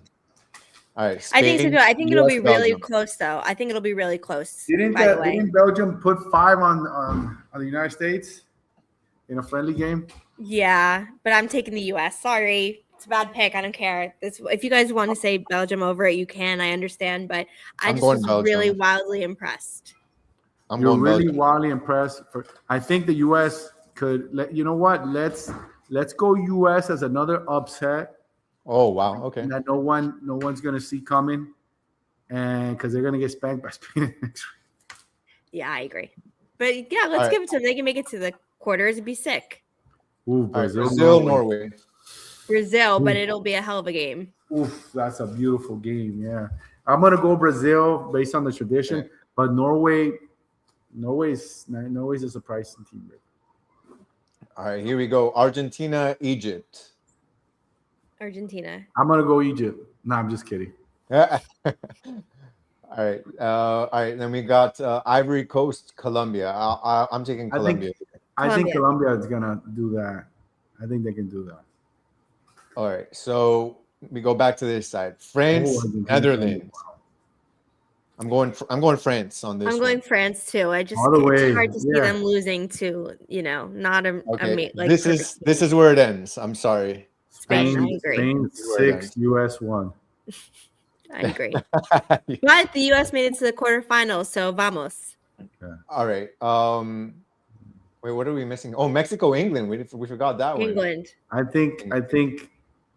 S3: All right,
S1: I think so
S3: Spain,
S1: too. I think it'll
S3: US,
S1: be really
S3: Belgium.
S1: close, though. I think it'll be really close.
S2: Didn't Belgium put 5 on the United States in a friendly game?
S1: Yeah, but I'm taking the U.S. Sorry, it's a bad pick. I don't care. If you guys want to say Belgium over it, you can. I understand, but I just was really wildly impressed.
S2: You're really wildly impressed. I think the U.S. could. You know what? Let's go U.S. as another upset.
S3: Oh wow! Okay.
S2: That no one's gonna see coming, and because they're gonna get spanked by Spain next week.
S1: Yeah, I agree. But yeah, let's give it to them. They can make it to the quarters. It'd be sick.
S2: Ooh,
S3: Brazil, Norway.
S1: Brazil, but it'll be a hell of a game.
S2: Oof, that's a beautiful game. Yeah, I'm gonna go Brazil based on the tradition, but Norway's a surprising team.
S3: All right, here we go. Argentina, Egypt.
S1: Argentina.
S2: I'm gonna go Egypt. No, I'm just kidding.
S3: All right. All right. Then we got Ivory Coast, Colombia. I'm taking Colombia.
S2: I think Colombia is gonna do that. I think they can do that.
S3: All right. So we go back to this side. France, Netherlands. I'm going France on this.
S1: I'm going France too. It's hard to see them losing to, not a
S3: okay. This is where it ends. I'm sorry.
S1: Spain, I agree.
S2: Spain 6, US 1.
S1: I agree. But the US made it to the quarterfinals, so vamos.
S3: Okay. All right. Wait, what are we missing? Oh, Mexico, England. We forgot that one.
S1: England.
S2: I think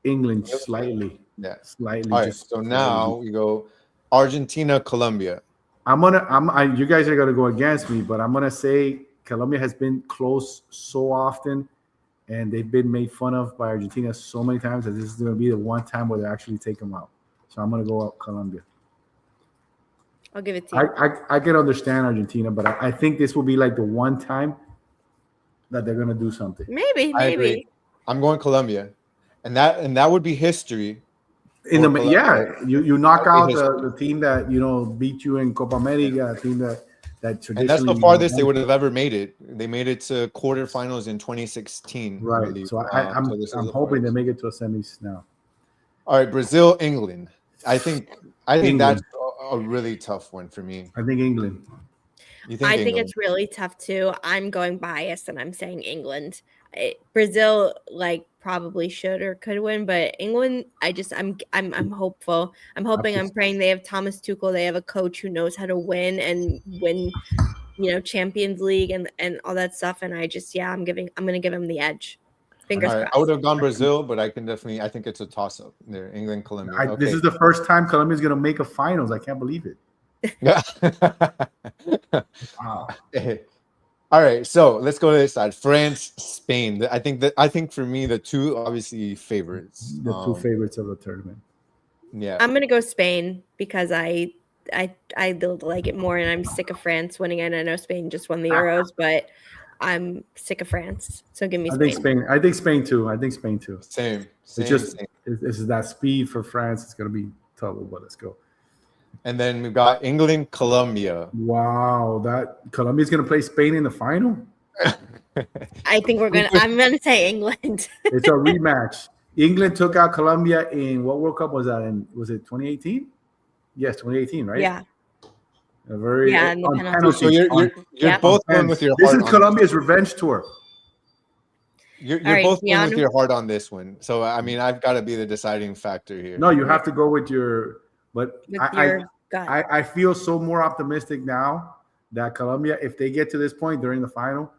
S2: England slightly.
S3: Yeah.
S2: Slightly.
S3: All right. So now we go Argentina, Colombia.
S2: You guys are gonna go against me, but I'm gonna say Colombia has been close so often, and they've been made fun of by Argentina so many times that this is gonna be the one time where they actually take them out. So I'm gonna go out Colombia.
S1: I'll give it to you.
S2: I can understand Argentina, but I think this will be like the one time that they're gonna do something.
S1: Maybe.
S3: I agree. I'm going Colombia, and that would be history.
S2: You knock out the team that beat you in Copa America, a team that traditionally.
S3: And that's the farthest they would have ever made it. They made it to quarterfinals in 2016.
S2: Right. So I'm hoping they make it to a semis now.
S3: All right, Brazil, England. I think that's a really tough one for me.
S2: I think England.
S1: I think it's really tough too. I'm going biased and I'm saying England. Brazil probably should or could win, but England, I'm hopeful. I'm hoping, I'm praying. They have Thomas Tuchel. They have a coach who knows how to win and win, Champions League and all that stuff. And I'm gonna give him the edge. Fingers crossed.
S3: I would have gone Brazil, but I think it's a toss up there. England, Colombia.
S2: This is the first time Colombia is gonna make a finals. I can't believe it.
S3: Yeah.
S2: Wow.
S3: All right, so let's go to this side. France, Spain. I think for me the two obviously favorites.
S2: The two favorites of the tournament.
S3: Yeah.
S1: I'm gonna go Spain because I I like it more, and I'm sick of France winning it. I know Spain just won the Euros, but I'm sick of France. So give me
S2: I
S1: Spain.
S2: think Spain. I think Spain too. I think Spain too.
S3: Same.
S2: It's just this is that speed for France. It's gonna be trouble, but let's go.
S3: And then we've got England, Colombia.
S2: Wow, that Colombia's gonna play Spain in the final.
S1: I think I'm gonna say England.
S2: It's a rematch. England took out Colombia in what World Cup was that? Was it 2018? Yes, 2018, right?
S1: Yeah.
S2: A very
S1: in the penalty.
S3: So you're both going with your
S2: This
S3: heart.
S2: is Colombia's revenge tour.
S3: You're
S1: right,
S3: both going
S1: Keanu?
S3: with your heart on this one. So I mean, I've got to be the deciding factor here.
S2: No, you have to go with your. But
S1: Your gut.
S2: I feel so more optimistic now that Colombia, if they get to this point, they're in the final.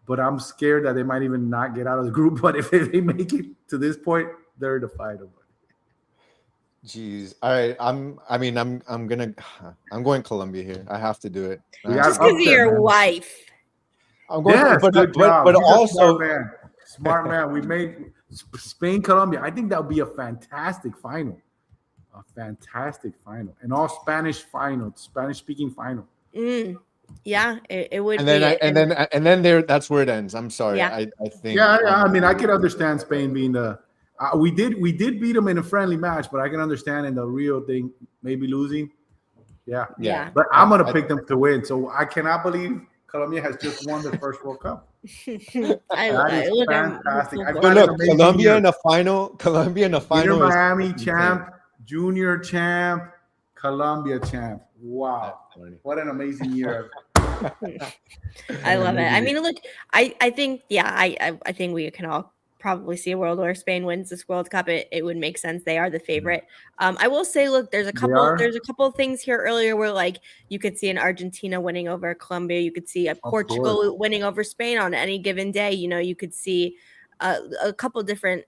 S2: But I'm scared that they might even not get out of the group. But if they make it to this point, they're in the final.
S3: Jeez. All right. I'm going Colombia here. I have to do it.
S1: Just because of your wife.
S3: I'm going.
S2: Yes,
S3: but
S2: good job.
S3: but
S2: He's a
S3: also,
S2: smart man. We made Spain, Colombia. I think that would be a fantastic final. A fantastic final. An all Spanish final, Spanish speaking final.
S1: Yeah, it would.
S3: And then there. That's where it ends. I'm sorry.
S1: Yeah.
S3: I think.
S2: Yeah. I mean, I can understand Spain being the. We did beat them in a friendly match, but I can understand in the real thing maybe losing. Yeah. But I'm gonna pick them to win. So I cannot believe Colombia has just won the first World Cup.
S1: That
S2: is fantastic.
S3: Look, Colombia in a final.
S2: Inter Miami champ, junior champ, Colombia champ. Wow, what an amazing year!
S1: I love it. I mean, look, I think, I think we can all probably see a world where Spain wins this World Cup. It would make sense. They are the favorite. I will say, look, there's a couple of things here earlier where like you could see an Argentina winning over Colombia. You could see a Portugal winning over Spain on any given day. You know, you could see a couple different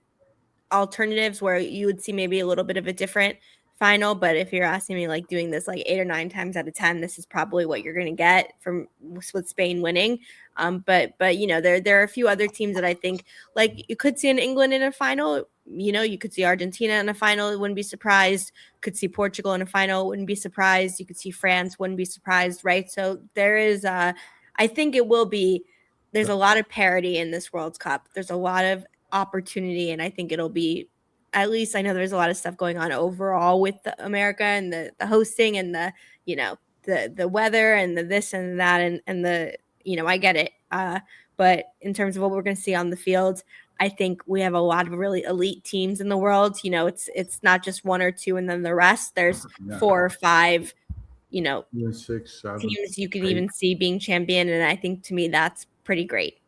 S1: alternatives where you would see maybe a little bit of a different final. But if you're asking me like doing this like 8 or 9 times out of 10, this is probably what you're going to get with Spain winning. But you know, there are a few other teams that I think like you could see in England in a final. You know, you could see Argentina in a final. Wouldn't be surprised. Could see Portugal in a final. Wouldn't be surprised. You could see France. Wouldn't be surprised. Right. So there is I think it will be, there's a lot of parity in this World Cup. There's a lot of opportunity. And I think it'll be, at least I know there's a lot of stuff going on overall with America and the hosting and the, you know, the weather and the this and that and the, you know, I get it. But in terms of what we're going to see on the field, I think we have a lot of really elite teams in the world. You know, it's not just 1 or 2 and then the rest. There's 4 or 5, you know,
S2: 6, 7,
S1: teams you can even see being champion. And I think to me, that's pretty great.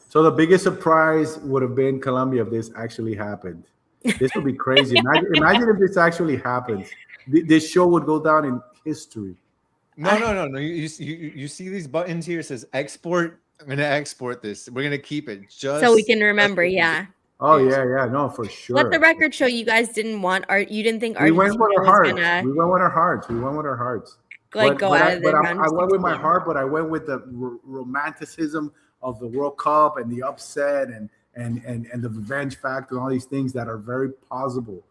S2: So the biggest surprise would have been Colombia if this actually happened. This would be crazy. Imagine if this actually happens. This show would go down in history.
S3: No. You see these buttons here? It says export. I'm gonna export this. We're gonna keep it just
S1: so we can remember. Yeah.
S2: Oh yeah. No, for sure.
S1: Let the record show you guys didn't want you didn't think
S2: we
S1: Argentina
S2: went with our hearts.
S1: Gonna...
S2: We went with our hearts. We went with our hearts.
S1: Like go out of the round.
S2: I went with my heart, but I went with the romanticism of the World Cup and the upset and the revenge factor, all these things that are very possible.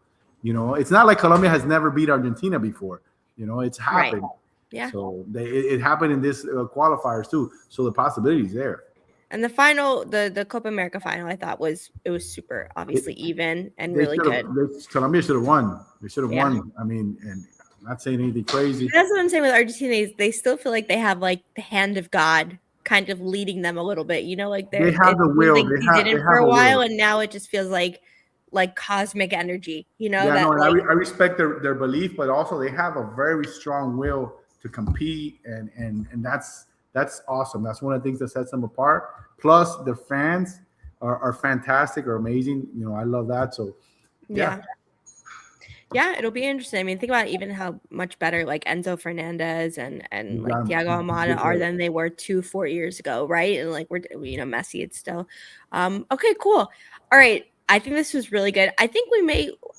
S2: You know, it's not like Colombia has never beat Argentina before. You know, it's happened.
S1: Right. Yeah.
S2: So it happened in this qualifiers too. So the possibility is there.
S1: And the final, the Copa America final, I thought was super obviously even and really good.
S2: Colombia should have won. They should have won. I mean, and I'm not saying anything crazy.
S1: That's what I'm saying with Argentina. They still feel like they have like the hand of God kind of leading them a little bit, you know, like
S2: they have the will.
S1: They did it for a while, and now it just feels like cosmic energy, you know.
S2: Yeah, I respect their belief, but also they have a very strong will to compete, and that's awesome. That's one of the things that sets them apart. Plus, the fans are fantastic, are amazing. You know, I love that. So,
S1: yeah, it'll be interesting. I mean, think about even how much better like Enzo Fernandez and like Thiago Almada are than they were 2-4 years ago, right? And like we're Messi, it's still okay, cool. All right, I think this was really good. I think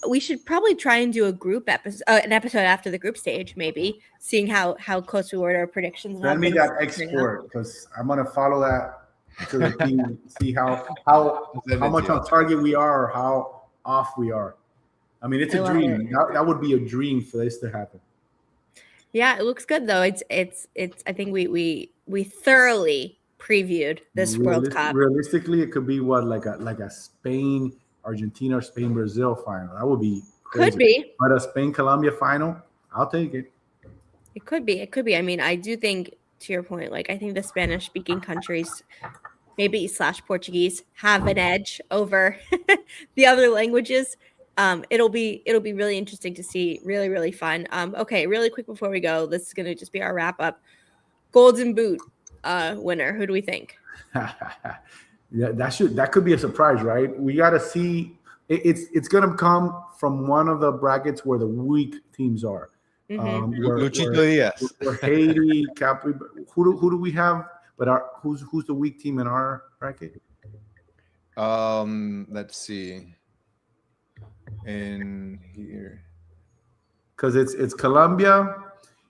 S1: we should probably try and do a group episode, an episode after the group stage, maybe seeing how close we were to our predictions.
S2: Send me that export because I'm gonna follow that to the team, see how much on target we are or how off we are. I mean, it's a dream. That would be a dream for this to happen.
S1: Yeah, it looks good though. It's. I think we thoroughly previewed this World Cup.
S2: Realistically, it could be what like a Spain Argentina or Spain Brazil final. That would be crazy.
S1: Could be.
S2: But a Spain Colombia final, I'll take it.
S1: It could be. It could be. I mean, I do think, to your point, like I think the Spanish speaking countries, maybe / Portuguese, have an edge over the other languages. It'll be really interesting to see. Really, really fun. Okay, really quick before we go, this is gonna just be our wrap up. Golden Boot winner. Who do we think?
S2: Yeah, that could be a surprise, right? We got to see. It's gonna come from one of the brackets where the weak teams are.
S3: Luchito Diaz.
S2: Where Haiti, Capri. Who do we have? But who's the weak team in our bracket?
S3: Let's see. In here,
S2: because it's Colombia,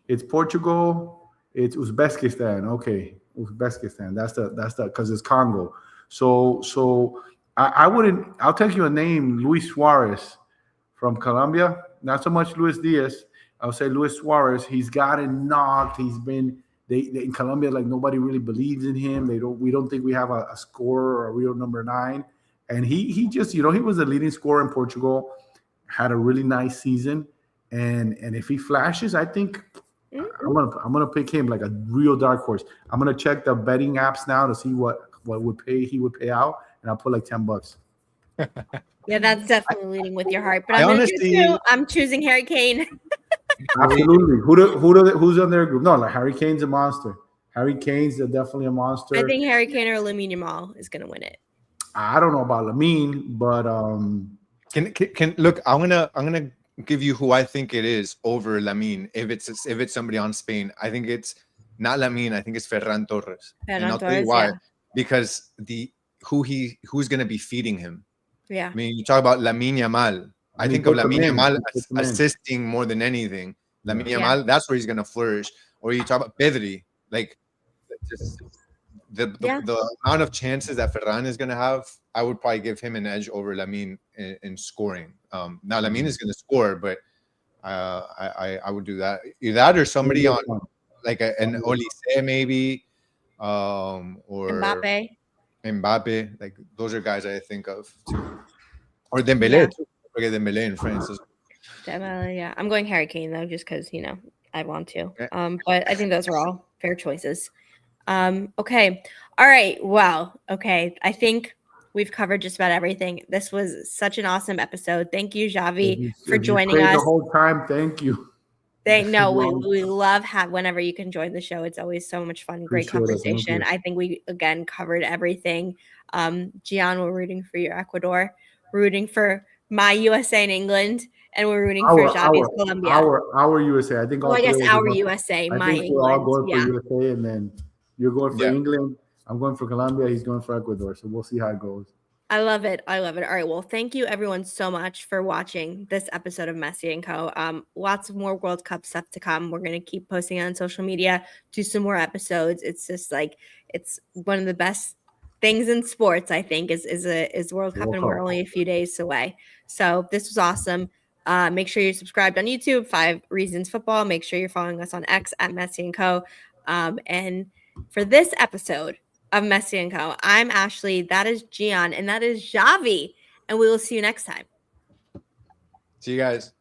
S2: it's Portugal, it's Uzbekistan. Okay, Uzbekistan. That's the because it's Congo. So I wouldn't. I'll tell you a name: Luis Suarez from Colombia. Not so much Luis Diaz. I'll say Luis Suarez. He's gotten knocked. He's been. They in Colombia, like nobody really believes in him. We don't think we have a scorer or a real number 9. And he just, he was the leading scorer in Portugal, had a really nice season. And if he flashes, I think I'm gonna pick him like a real dark horse. I'm gonna check the betting apps now to see what he would pay out, and I'll put like $10.
S1: Yeah, that's definitely leading with your heart. But I'm choosing Harry Kane.
S2: Absolutely. Who's on their group? No, like Harry Kane's a monster. Harry Kane's definitely a monster.
S1: I think Harry Kane or Lamine Yamal is gonna win it.
S2: I don't know about Lamine, but
S3: can look. I'm gonna give you who I think it is over Lamine. If it's somebody on Spain, I think it's not Lamine. I think it's Ferran Torres. And I'll tell you why. Yeah. Because who's gonna be feeding him.
S1: Yeah.
S3: I mean, you talk about Lamine Yamal. I think of Lamine Yamal assisting more than anything. Lamine Yamal, that's where he's gonna flourish. Or you talk about Pedri, like just the amount of chances that Ferran is gonna have, I would probably give him an edge over Lamine in scoring. Now Lamine is gonna score, but I would do that. Either that or somebody on like an Olise maybe, or Mbappe. Like those are guys I think of too. Or Dembele too. Forget Dembele in France.
S1: Yeah, I'm going Harry Kane though, just because I want to. Okay. But I think those are all fair choices. Okay, all right. Well, okay. I think we've covered just about everything. This was such an awesome episode. Thank you, Xavi, for joining us
S2: the whole time. Thank you.
S1: We love whenever you can join the show. It's always so much fun. Great conversation. I think we again covered everything. Gian, we're rooting for your Ecuador. We're rooting for my USA and England, and we're rooting for Xavi's Colombia.
S2: Our USA. I think.
S1: I guess our USA. My England.
S2: We're all going for USA, and then you're going for England. I'm going for Colombia. He's going for Ecuador. So we'll see how it goes.
S1: I love it. All right. Well, thank you everyone so much for watching this episode of Messi Co. Lots of more World Cup stuff to come. We're going to keep posting on social media, do some more episodes. It's just like, it's one of the best things in sports, I think, is World Cup, and we're only a few days away. So this was awesome. Make sure you're subscribed on YouTube, 5 Reasons Football. Make sure you're following us on X at Messi Co. And for this episode of Messi Co, I'm Ashley, that is Gian, and that is Xavi, and we will see you next time.
S3: See you guys.